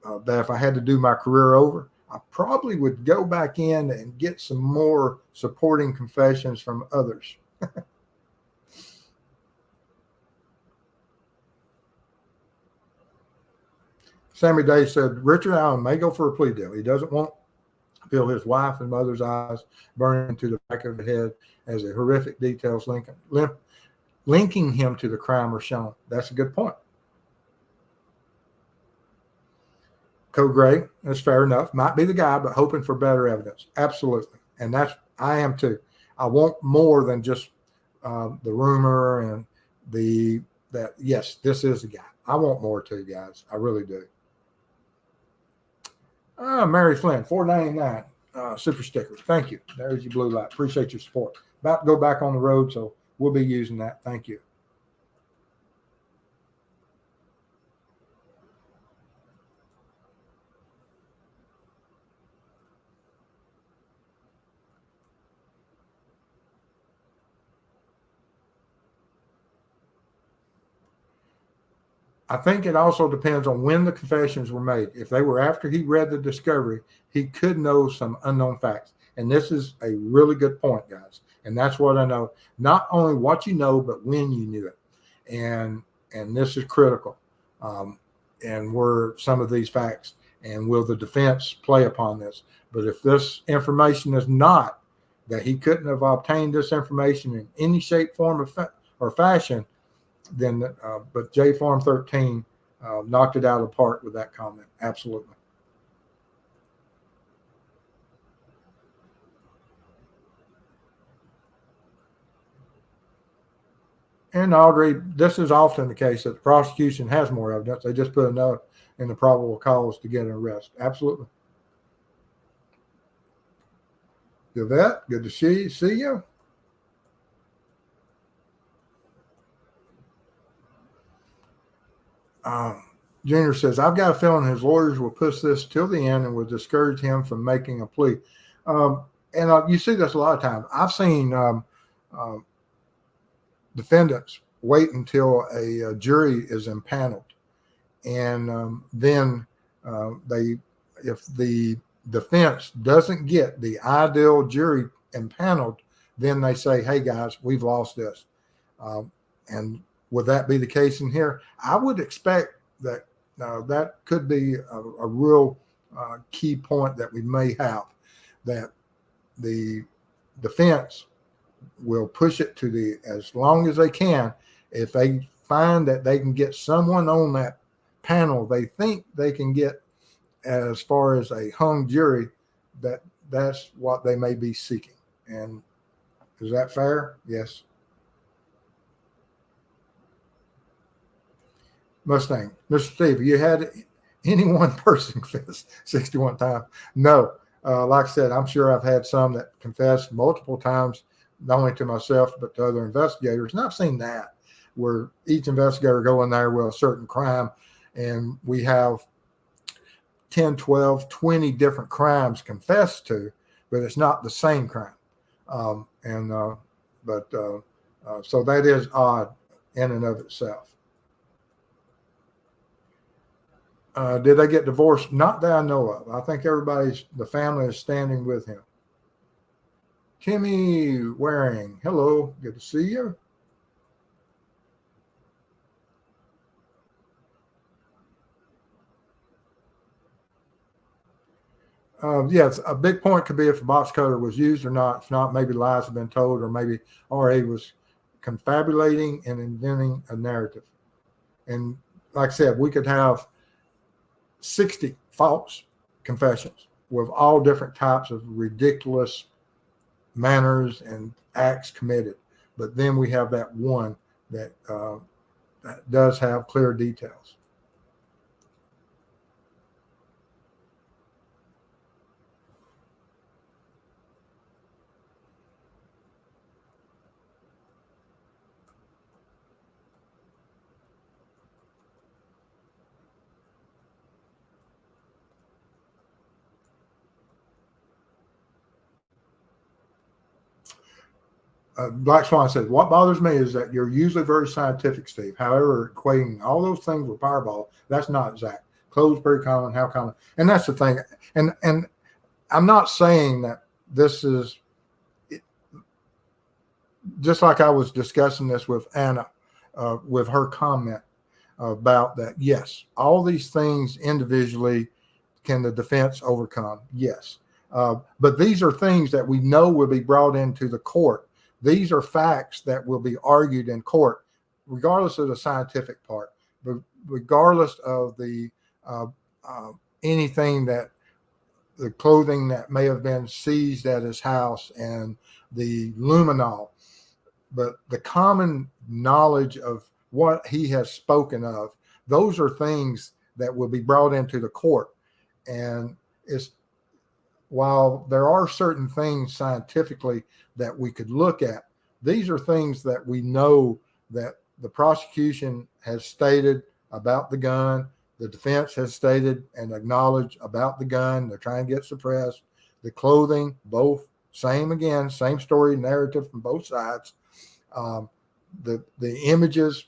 if I had to do my career over, I probably would go back in and get some more supporting confessions from others. Sammy Day said, Richard Allen may go for a plea deal. He doesn't want to feel his wife and mother's eyes burning into the back of the head as the horrific details linking him to the crime are shown. That's a good point. Code Gray, that's fair enough. Might be the guy, but hoping for better evidence. Absolutely. And I am too. I want more than just the rumor and yes, this is the guy. I want more too, guys. I really do. Mary Flynn, $4.99 super sticker. Thank you. There's your blue light. Appreciate your support. About to go back on the road, so we'll be using that. Thank you. I think it also depends on when the confessions were made. If they were after he read the discovery, he could know some unknown facts. And this is a really good point, guys. And that's what I know. Not only what you know, but when you knew it. And this is critical. And were some of these facts, and will the defense play upon this? But if this information is not, that he couldn't have obtained this information in any shape, form, or fashion, then, but J Farm 13 knocked it out of the park with that comment. Absolutely. And Audrey, this is often the case that the prosecution has more evidence. They just put a note in the probable cause to get an arrest. Absolutely. Yvette, good to see you. Junior says, I've got a feeling his lawyers will push this till the end and will discourage him from making a plea. And you see this a lot of times. I've seen defendants wait until a jury is impaneled. And then if the defense doesn't get the ideal jury impaneled, then they say, hey, guys, we've lost this. And would that be the case in here? I would expect that that could be a real key point that we may have, that the defense will push it to the as long as they can. If they find that they can get someone on that panel they think they can get as far as a hung jury, that's what they may be seeking. And is that fair? Yes. Mustang, Mr. Steve, you had any one person confess 61 times? No. Like I said, I'm sure I've had some that confessed multiple times, not only to myself, but to other investigators. And I've seen that, where each investigator go in there with a certain crime, and we have 10, 12, 20 different crimes confessed to, but it's not the same crime. So that is odd in and of itself. Did they get divorced? Not that I know of. I think the family is standing with him. Timmy Waring, hello, good to see you. Yes, a big point could be if a box cutter was used or not. If not, maybe lies have been told, or maybe RA was confabulating and inventing a narrative. And like I said, we could have 60 false confessions with all different types of ridiculous manners and acts committed. But then we have that one that does have clear details. Black Swan says, what bothers me is that you're usually very scientific, Steve. However, equating all those things with Powerball, that's not exact. Clothes very common, how common. And that's the thing. And I'm not saying that this is just like I was discussing this with Anna, with her comment about that. Yes, all these things individually can the defense overcome. Yes. But these are things that we know will be brought into the court. These are facts that will be argued in court, regardless of the scientific part, but regardless of the anything that the clothing that may have been seized at his house and the luminol, but the common knowledge of what he has spoken of, those are things that will be brought into the court. And while there are certain things scientifically that we could look at, these are things that we know that the prosecution has stated about the gun, the defense has stated and acknowledged about the gun. They're trying to get suppressed. The clothing, both same story, narrative from both sides. The images,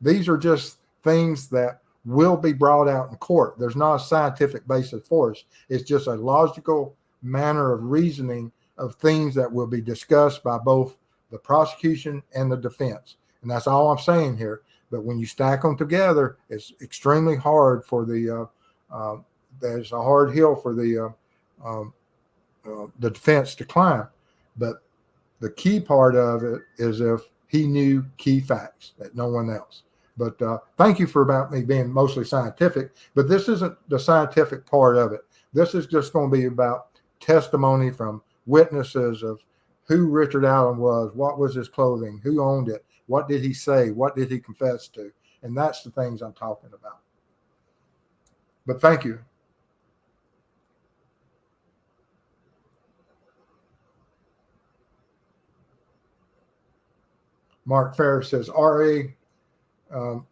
these are just things that will be brought out in court. There's not a scientific basis for it. It's just a logical manner of reasoning of things that will be discussed by both the prosecution and the defense. And that's all I'm saying here. But when you stack them together, it's extremely hard for there's a hard hill for the defense to climb. But the key part of it is if he knew key facts that no one else. But thank you for about me being mostly scientific, but this isn't the scientific part of it. This is just going to be about testimony from witnesses of who Richard Allen was, what was his clothing, who owned it, what did he say, what did he confess to, and that's the things I'm talking about. But thank you. Mark Ferris says, RA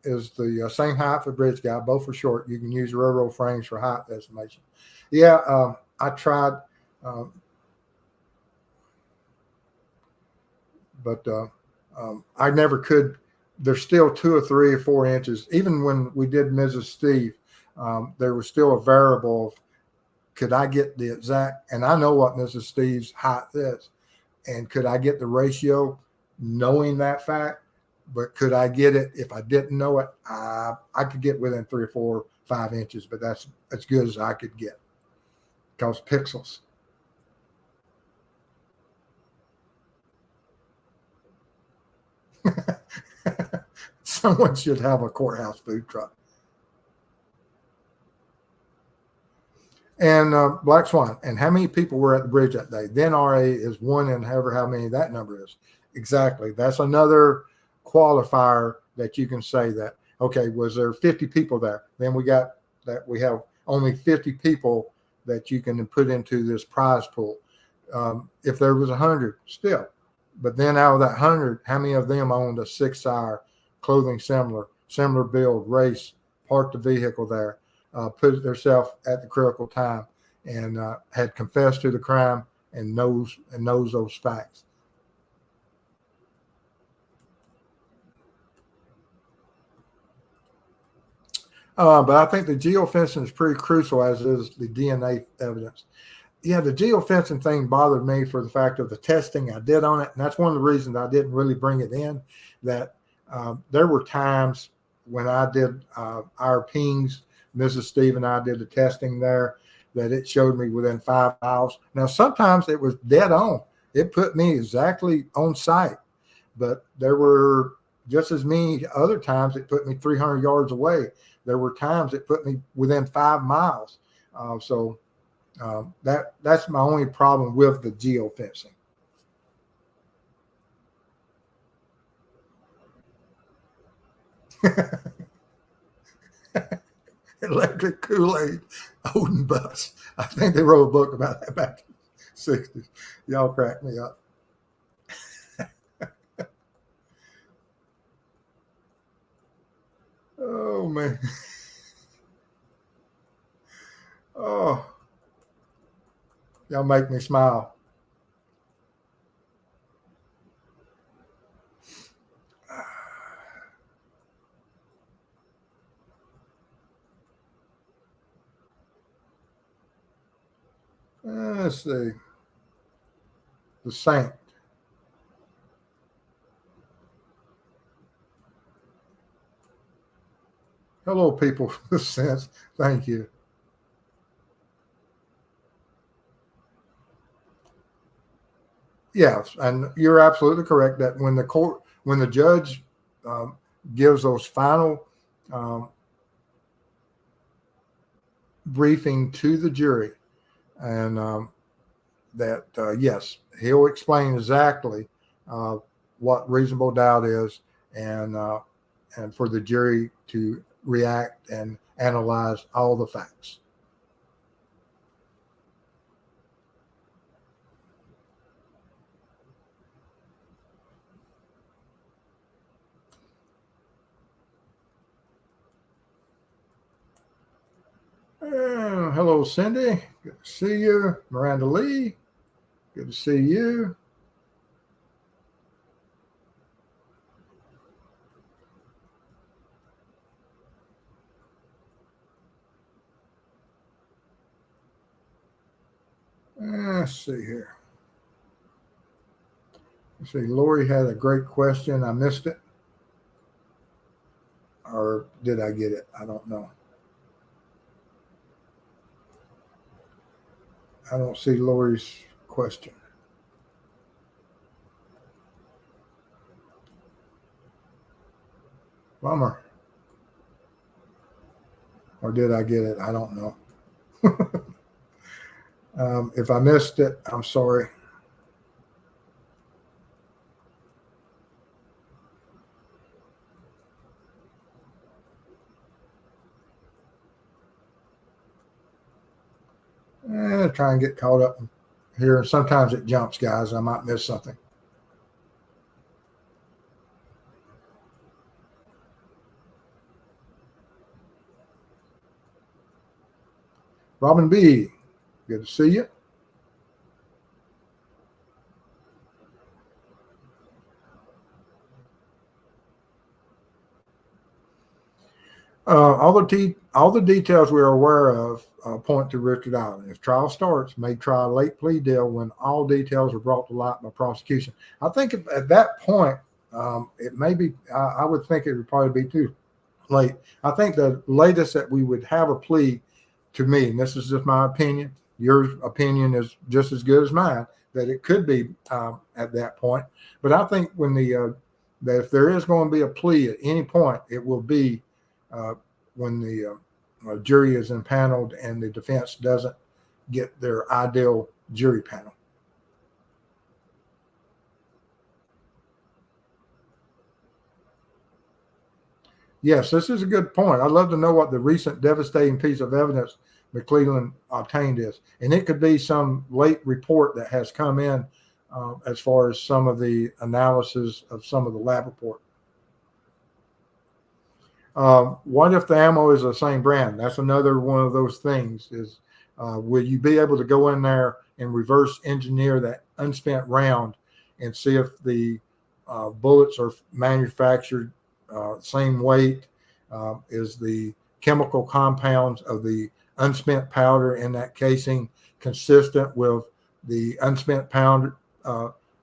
is the same height for bridge guy. Both are short. You can use railroad frames for height estimation. Yeah, I tried, but I never could. There's still 2 or 3 or 4 inches. Even when we did Mrs. Steve, there was still a variable of could I get the exact, and I know what Mrs. Steve's height is, and could I get the ratio knowing that fact? But could I get it if I didn't know it? I could get within 3 or 4 or 5 inches, but that's as good as I could get because pixels. Someone should have a courthouse food truck. And Black Swan. And how many people were at the bridge that day? Then RA is 1 in however how many that number is. Exactly. That's another qualifier that you can say that, okay, was there 50 people there? Then we got that we have only 50 people that you can put into this prize pool. If there was 100, still. But then out of that 100, how many of them owned a 6-hour clothing similar build, race, parked the vehicle there, put themselves at the critical time, and had confessed to the crime and knows those facts. But I think the geofencing is pretty crucial, as is the DNA evidence. Yeah, the geofencing thing bothered me for the fact of the testing I did on it. And that's one of the reasons I didn't really bring it in, that there were times when I did our pings, Mrs. Steve and I did the testing there, that it showed me within 5 miles. Now, sometimes it was dead on. It put me exactly on site. But there were just as many other times it put me 300 yards away. There were times it put me within 5 miles. That's my only problem with the geofencing. Electric Kool-Aid, Odin bus. I think they wrote a book about that back in the 60s. Y'all crack me up. Oh, man. Oh, y'all make me smile. Let's see. The Saint. Hello, people with sense. Thank you. Yes, and you're absolutely correct that when the judge gives those final briefing to the jury, and that yes, he'll explain exactly what reasonable doubt is, and for the jury to react and analyze all the facts. Hello, Cindy. Good to see you. Miranda Lee. Good to see you. Let's see here. Let's see, Lori had a great question. I missed it. Or did I get it? I don't know. I don't see Lori's question. Bummer. Or did I get it? I don't know. If I missed it, I'm sorry. Try and get caught up here. Sometimes it jumps, guys. I might miss something. Robin B., good to see you. All the details we are aware of point to Richard Allen. If trial starts, may try a late plea deal when all details are brought to light by prosecution. I think at that point, it may be. I would think it would probably be too late. I think the latest that we would have a plea, to me, and this is just my opinion. Your opinion is just as good as mine. That it could be at that point. But I think when that if there is going to be a plea at any point, it will be when the jury is impaneled and the defense doesn't get their ideal jury panel. Yes, this is a good point. I'd love to know what the recent devastating piece of evidence McClelland obtained is. And it could be some late report that has come in as far as some of the analysis of some of the lab report. What if the ammo is the same brand? That's another one of those things is will you be able to go in there and reverse engineer that unspent round and see if the bullets are manufactured same weight? Is the chemical compounds of the unspent powder in that casing consistent with the unspent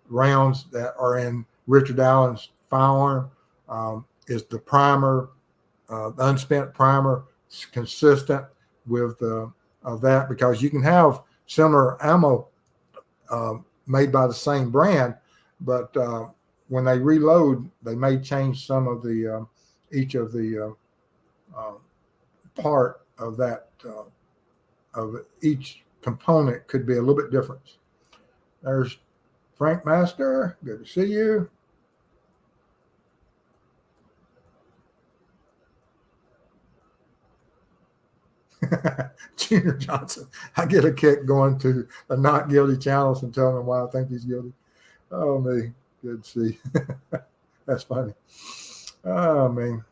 rounds that are in Richard Allen's firearm? Is the primer, the unspent primer, consistent with that? Because you can have similar ammo made by the same brand, but when they reload, they may change some of the each of the part of that of each component could be a little bit different. There's Frank Master. Good to see you. Junior Johnson. I get a kick going to the not guilty channels and telling him why I think he's guilty. Oh, me. Good to see. That's funny. Oh, man.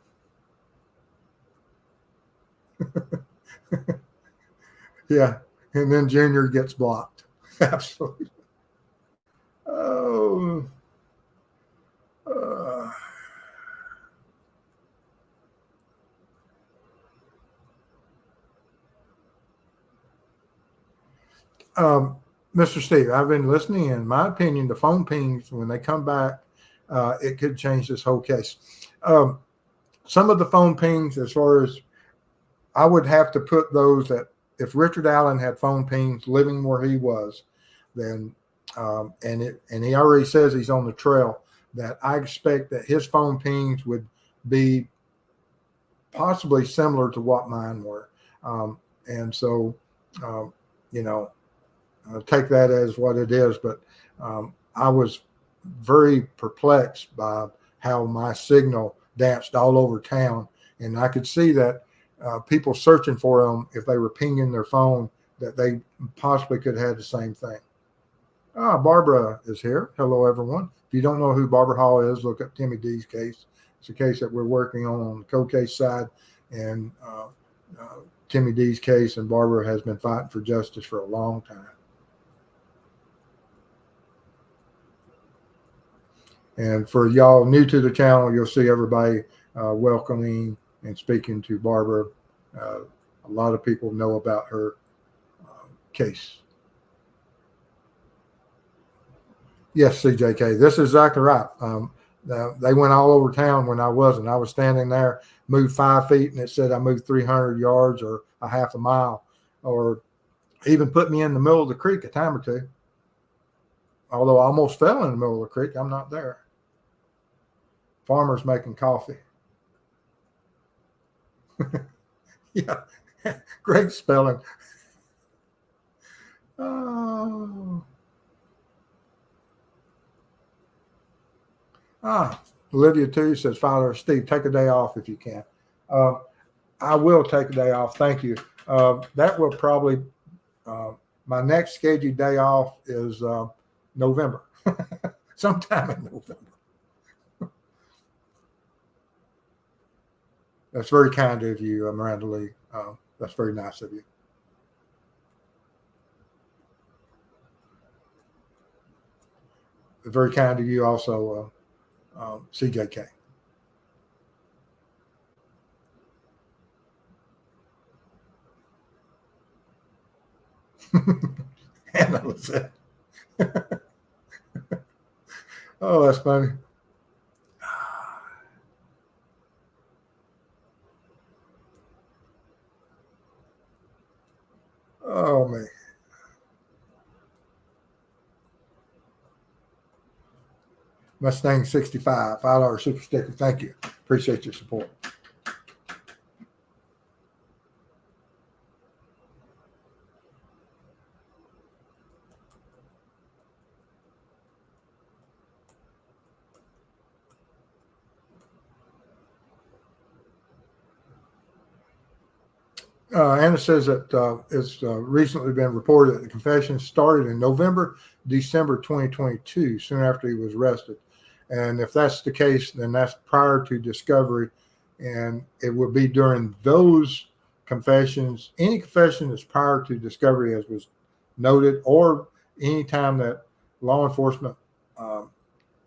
Yeah. And then Junior gets blocked. Absolutely. Oh. Mr. Steve, I've been listening. In my opinion, the phone pings, when they come back, it could change this whole case. Some of the phone pings, as far as I would have to put those that if Richard Allen had phone pings living where he was, then and he already says he's on the trail, that I expect that his phone pings would be possibly similar to what mine were. And so, take that as what it is. But I was very perplexed by how my signal danced all over town. And I could see that people searching for them, if they were pinging their phone, that they possibly could have had the same thing. Barbara is here. Hello, everyone. If you don't know who Barbara Hall is, look up Timmy D's case. It's a case that we're working on the cold case side. And Timmy D's case, and Barbara has been fighting for justice for a long time. And for y'all new to the channel, you'll see everybody welcoming and speaking to Barbara. A lot of people know about her case. Yes, CJK, this is exactly right. They went all over town when I wasn't. I was standing there, moved 5 feet, and it said I moved 300 yards or a half a mile, or even put me in the middle of the creek a time or two. Although I almost fell in the middle of the creek, I'm not there. Farmers making coffee. Yeah, great spelling. Oh. Olivia too says, Father Steve, take a day off if you can. Uh, I will take a day off. Thank you. That will probably, my next scheduled day off is November, sometime in November. That's very kind of you, Miranda Lee. That's very nice of you. Very kind of you also, CJK. Hannah was it. Oh, that's funny. Oh, man. Mustang 65, $5 super sticker. Thank you. Appreciate your support. Anna says that it's recently been reported that the confession started in November, December 2022, soon after he was arrested. And if that's the case, then that's prior to discovery. And it would be during those confessions, any confession that's prior to discovery, as was noted, or any time that law enforcement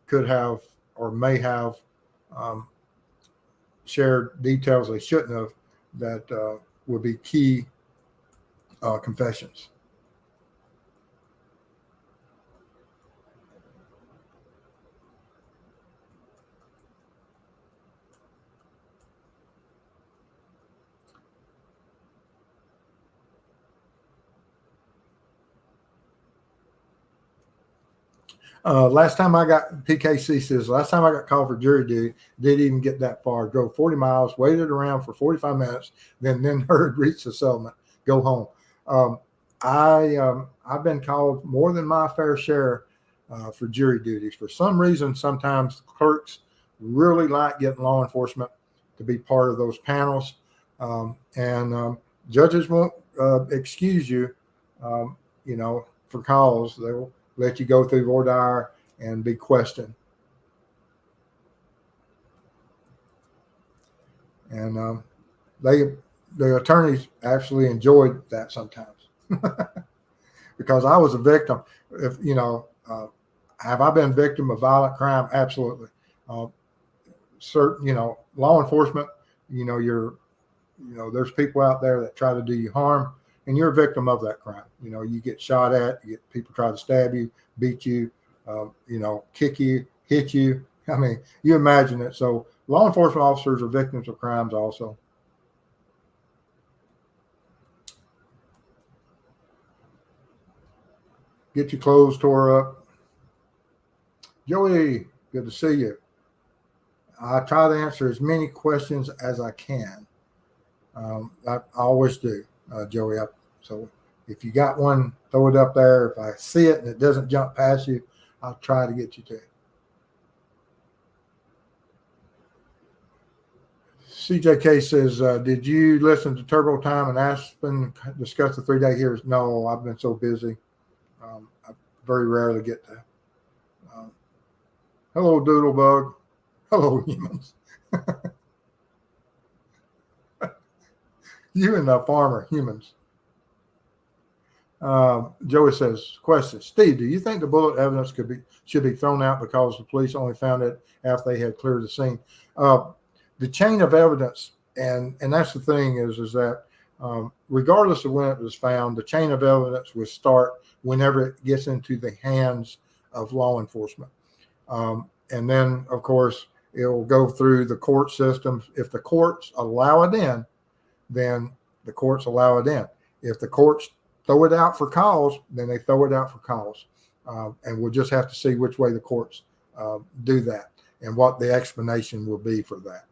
could have or may have um, shared details they shouldn't have, that would be key confessions. Last time I got PKC says last time I got called for jury duty, didn't even get that far. Drove 40 miles, waited around for 45 minutes, then heard reach the settlement, go home. I've been called more than my fair share for jury duties. For some reason, sometimes clerks really like getting law enforcement to be part of those panels, and judges won't excuse you, for calls. They will let you go through voir dire and be questioned. And the attorneys actually enjoyed that sometimes because I was a victim. If have I been victim of violent crime? Absolutely. Certain, law enforcement. There's people out there that try to do you harm, and you're a victim of that crime. You get shot at, you get people try to stab you, beat you, kick you, hit you. I mean, you imagine it. So law enforcement officers are victims of crimes also. Get your clothes tore up. Joey, good to see you. I try to answer as many questions as I can. I always do, Joey. So if you got one, throw it up there. If I see it and it doesn't jump past you, I'll try to get you to it. CJK says, did you listen to Turbo Time and Aspen discuss the 3-day hearings? No, I've been so busy. I very rarely get to. Hello, Doodlebug. Hello, humans. You and the farmer, humans. Joey says, question, Steve, do you think the bullet evidence should be thrown out because the police only found it after they had cleared the scene? The chain of evidence, and that's the thing is that regardless of when it was found, the chain of evidence will start whenever it gets into the hands of law enforcement. And then, of course, it will go through the court systems. If the courts allow it in, then the courts allow it in. If the courts throw it out for cause, then they throw it out for cause. And we'll just have to see which way the courts do that and what the explanation will be for that.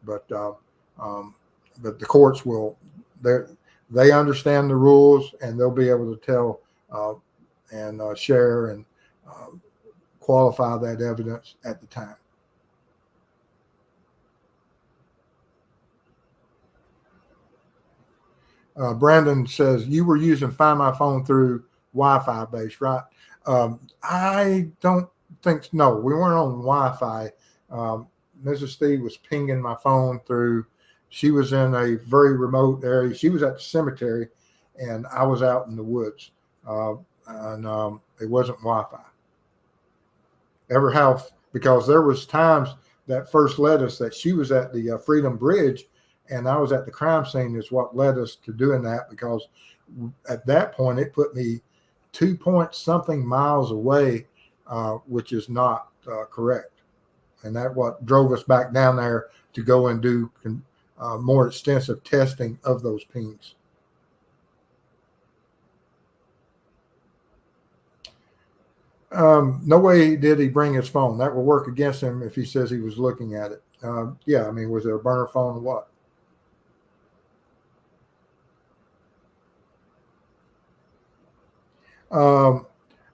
But the courts will, they understand the rules, and they'll be able to tell and share and qualify that evidence at the time. Brandon says, you were using Find My Phone through Wi-Fi base, right? I don't think, no, we weren't on Wi-Fi. Mrs. Steve was pinging my phone through, she was in a very remote area. She was at the cemetery, and I was out in the woods. And it wasn't Wi-Fi. Because there was times that first led us that she was at the Freedom Bridge, and I was at the crime scene is what led us to doing that, because at that point it put me 2 point something miles away, which is not correct. And that what drove us back down there to go and do more extensive testing of those pings. No way did he bring his phone. That will work against him if he says he was looking at it. Yeah, I mean, was it a burner phone or what?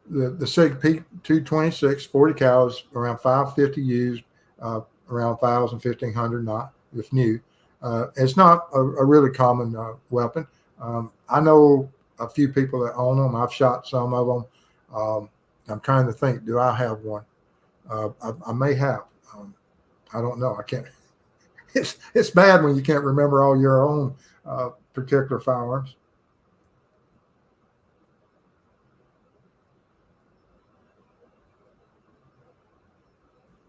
The SIG P226, 40 cows, around 550 used, around 1,000, 1,500 not, if new. It's not a really common weapon. I know a few people that own them. I've shot some of them. I'm trying to think, do I have one? I may have. I don't know. I can't. It's bad when you can't remember all your own particular firearms.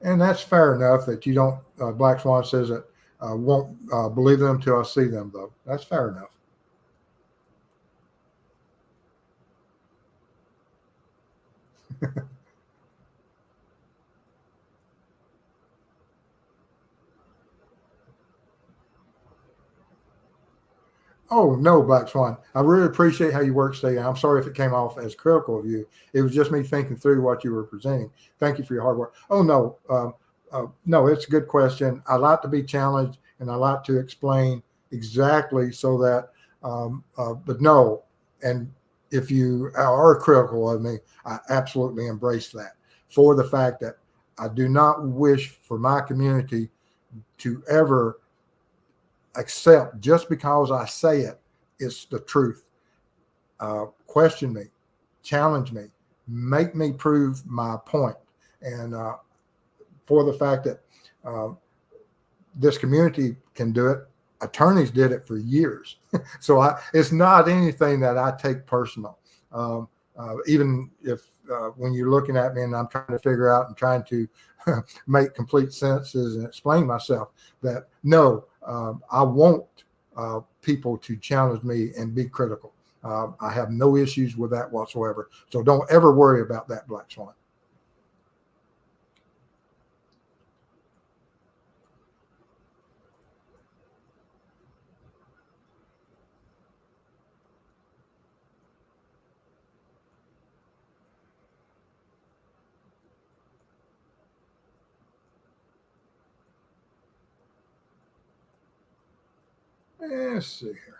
And that's fair enough that you don't, Black Swan says that won't believe them until I see them, though. That's fair enough. Oh, no, Black Swan. I really appreciate how you work today. I'm sorry if it came off as critical of you. It was just me thinking through what you were presenting. Thank you for your hard work. Oh, no. No, it's a good question. I like to be challenged, and I like to explain exactly so that, but no. And if you are critical of me, I absolutely embrace that, for the fact that I do not wish for my community to ever accept just because I say it, it's the truth. Question me, challenge me, make me prove my point. And for the fact that this community can do it, attorneys did it for years. So it's not anything that I take personal. Even if when you're looking at me and I'm trying to figure out and trying to make complete sentences and explain myself, that no, I want people to challenge me and be critical. I have no issues with that whatsoever. So don't ever worry about that, Black Swan. Let's see here.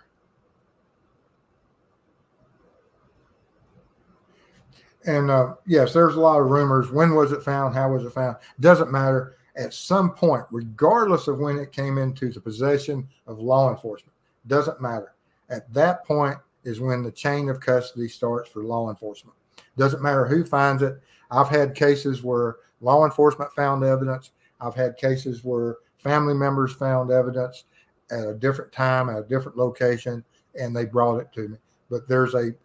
And yes, there's a lot of rumors. When was it found? How was it found? Doesn't matter. At some point, regardless of when it came into the possession of law enforcement, doesn't matter. At that point is when the chain of custody starts for law enforcement. Doesn't matter who finds it. I've had cases where law enforcement found evidence. I've had cases where family members found evidence at a different time, at a different location, and they brought it to me. But there's that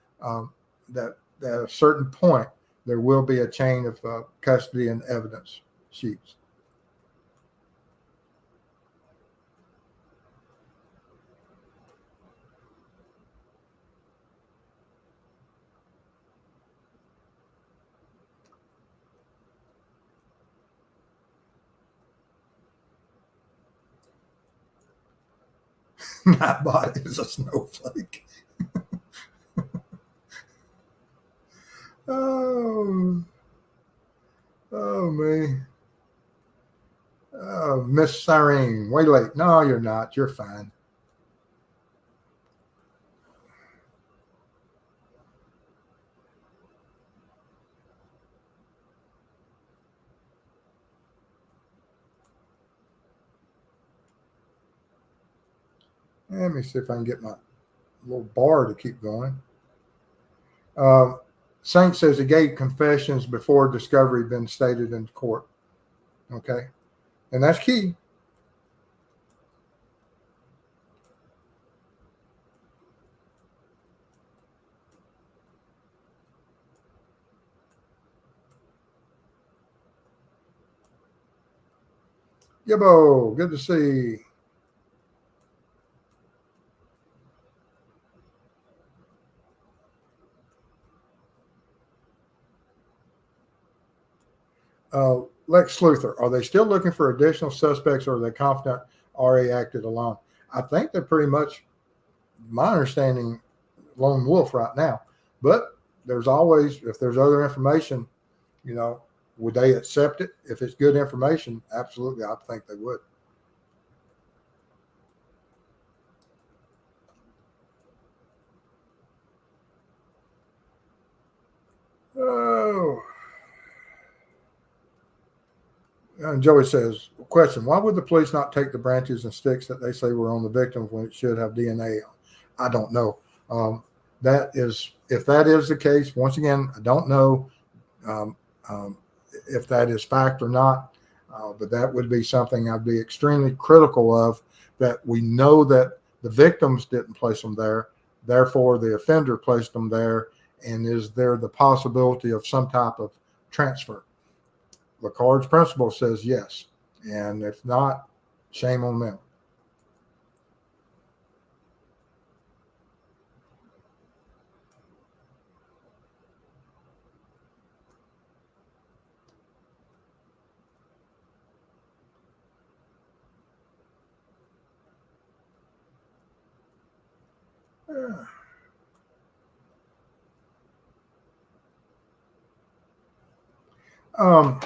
at a certain point, there will be a chain of custody and evidence sheets. My body is a snowflake. Oh, oh me. Oh, Miss Cyrene, way late. No, you're not. You're fine. Let me see if I can get my little bar to keep going. Saint says he gave confessions before discovery had been stated in court. Okay. And that's key. Gibbo, good to see. Lex Luthor, are they still looking for additional suspects or are they confident RA acted alone? I think they're pretty much, my understanding, lone wolf right now. But there's always, if there's other information, would they accept it? If it's good information, absolutely, I think they would. Oh. And Joey says, question, why would the police not take the branches and sticks that they say were on the victims when it should have DNA on? I don't know. That is, if that is the case, once again, I don't know um, if that is fact or not, but that would be something I'd be extremely critical of, that we know that the victims didn't place them there, therefore the offender placed them there, and is there the possibility of some type of transfer? Lacard's principle says yes. And if not, shame on them. Yeah. Um,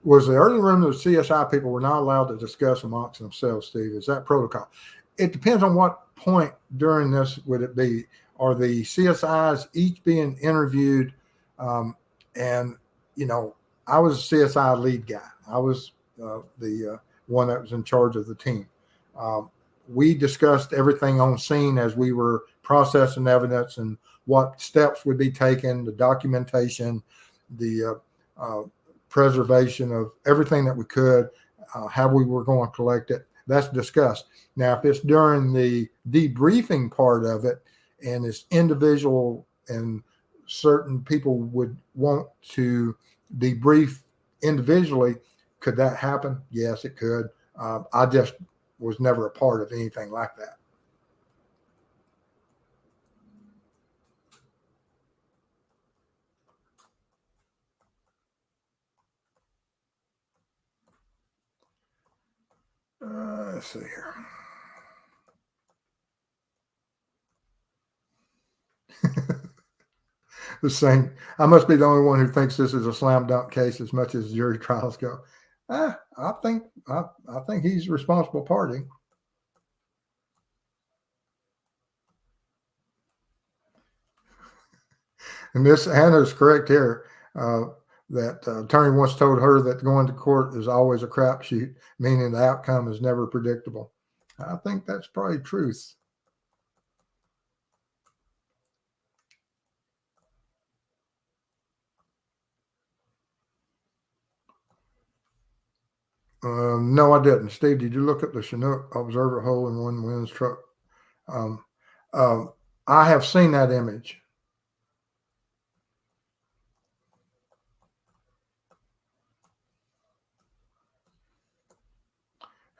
was the early room of the CSI people were not allowed to discuss amongst themselves, Steve? Is that protocol? It depends on what point during this would it be. Are the CSIs each being interviewed? And, I was a CSI lead guy. I was the one that was in charge of the team. Um, we discussed everything on scene as we were processing evidence and what steps would be taken, the documentation, the preservation of everything that we could, how we were going to collect it. That's discussed. Now, if it's during the debriefing part of it and it's individual and certain people would want to debrief individually, could that happen? Yes, it could. I just was never a part of anything like that. Let's see here. The same. I must be the only one who thinks this is a slam dunk case as much as jury trials go. I think he's a responsible party. And Miss Hannah's correct here. That attorney once told her that going to court is always a crapshoot, meaning the outcome is never predictable. I think that's probably truth. No, I didn't. Steve, did you look at the Chinook observer hole in one wind's truck? Um, um, I have seen that image.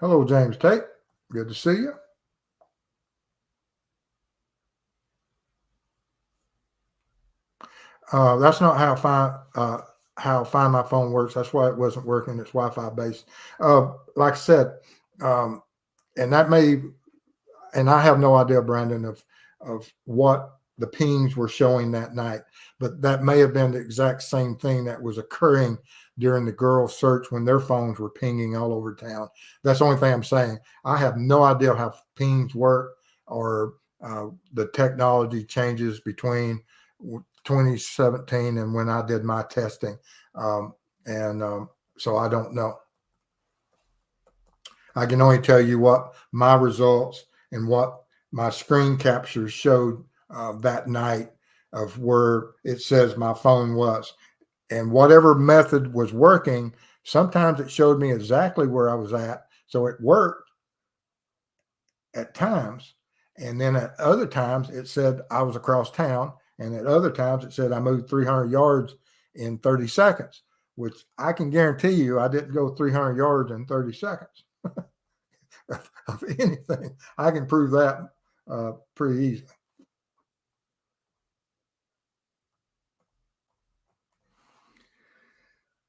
Hello, James Tate. Good to see you. That's not how Find My Phone works. That's why it wasn't working. It's Wi-Fi based. Like I said, and that may and I have no idea, Brandon, of what the pings were showing that night, but that may have been the exact same thing that was occurring during the girls' search when their phones were pinging all over town. That's the only thing I'm saying. I have no idea how pings work or the technology changes between 2017 and when I did my testing. So I don't know. I can only tell you what my results and what my screen captures showed that night of where it says my phone was. And whatever method was working, sometimes it showed me exactly where I was at. So it worked at times. And then at other times, it said I was across town. And at other times, it said I moved 300 yards in 30 seconds, which I can guarantee you I didn't go 300 yards in 30 seconds of anything. I can prove that pretty easily.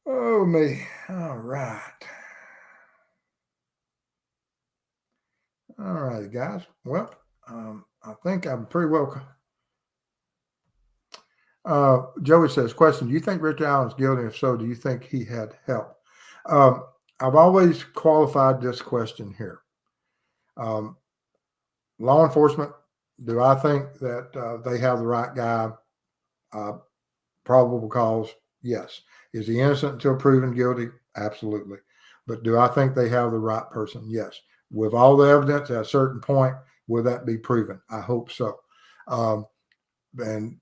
Oh, me. All right. All right, guys. Well, I think I'm pretty well. Joey says, question, do you think Richard Allen's guilty? If so, do you think he had help? I've always qualified this question here. Law enforcement, do I think that they have the right guy? Probable cause, yes. Is he innocent until proven guilty? Absolutely. But do I think they have the right person? Yes. With all the evidence at a certain point, will that be proven? I hope so. And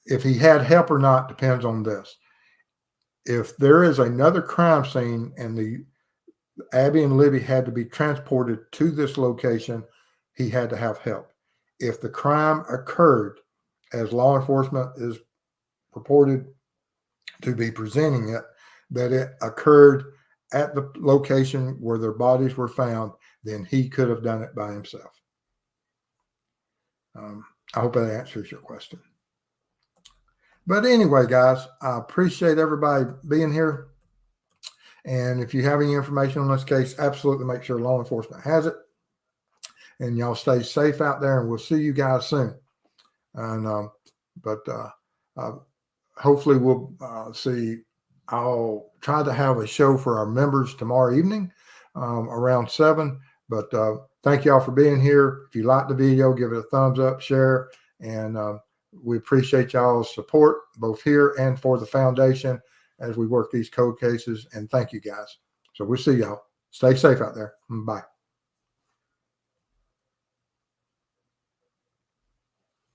if he had help or not depends on this. If there is another crime scene and the Abby and Libby had to be transported to this location, he had to have help. If the crime occurred, as law enforcement is purported to be presenting it, that it occurred at the location where their bodies were found, then he could have done it by himself. I hope that answers your question. But anyway, guys, I appreciate everybody being here. And if you have any information on this case, absolutely make sure law enforcement has it. And y'all stay safe out there, and we'll see you guys soon. And hopefully we'll see. I'll try to have a show for our members tomorrow evening around 7. But thank y'all for being here. If you like the video, give it a thumbs up, share, and we appreciate y'all's support both here and for the foundation as we work these code cases. And thank you guys. So we'll see y'all. Stay safe out there. Bye.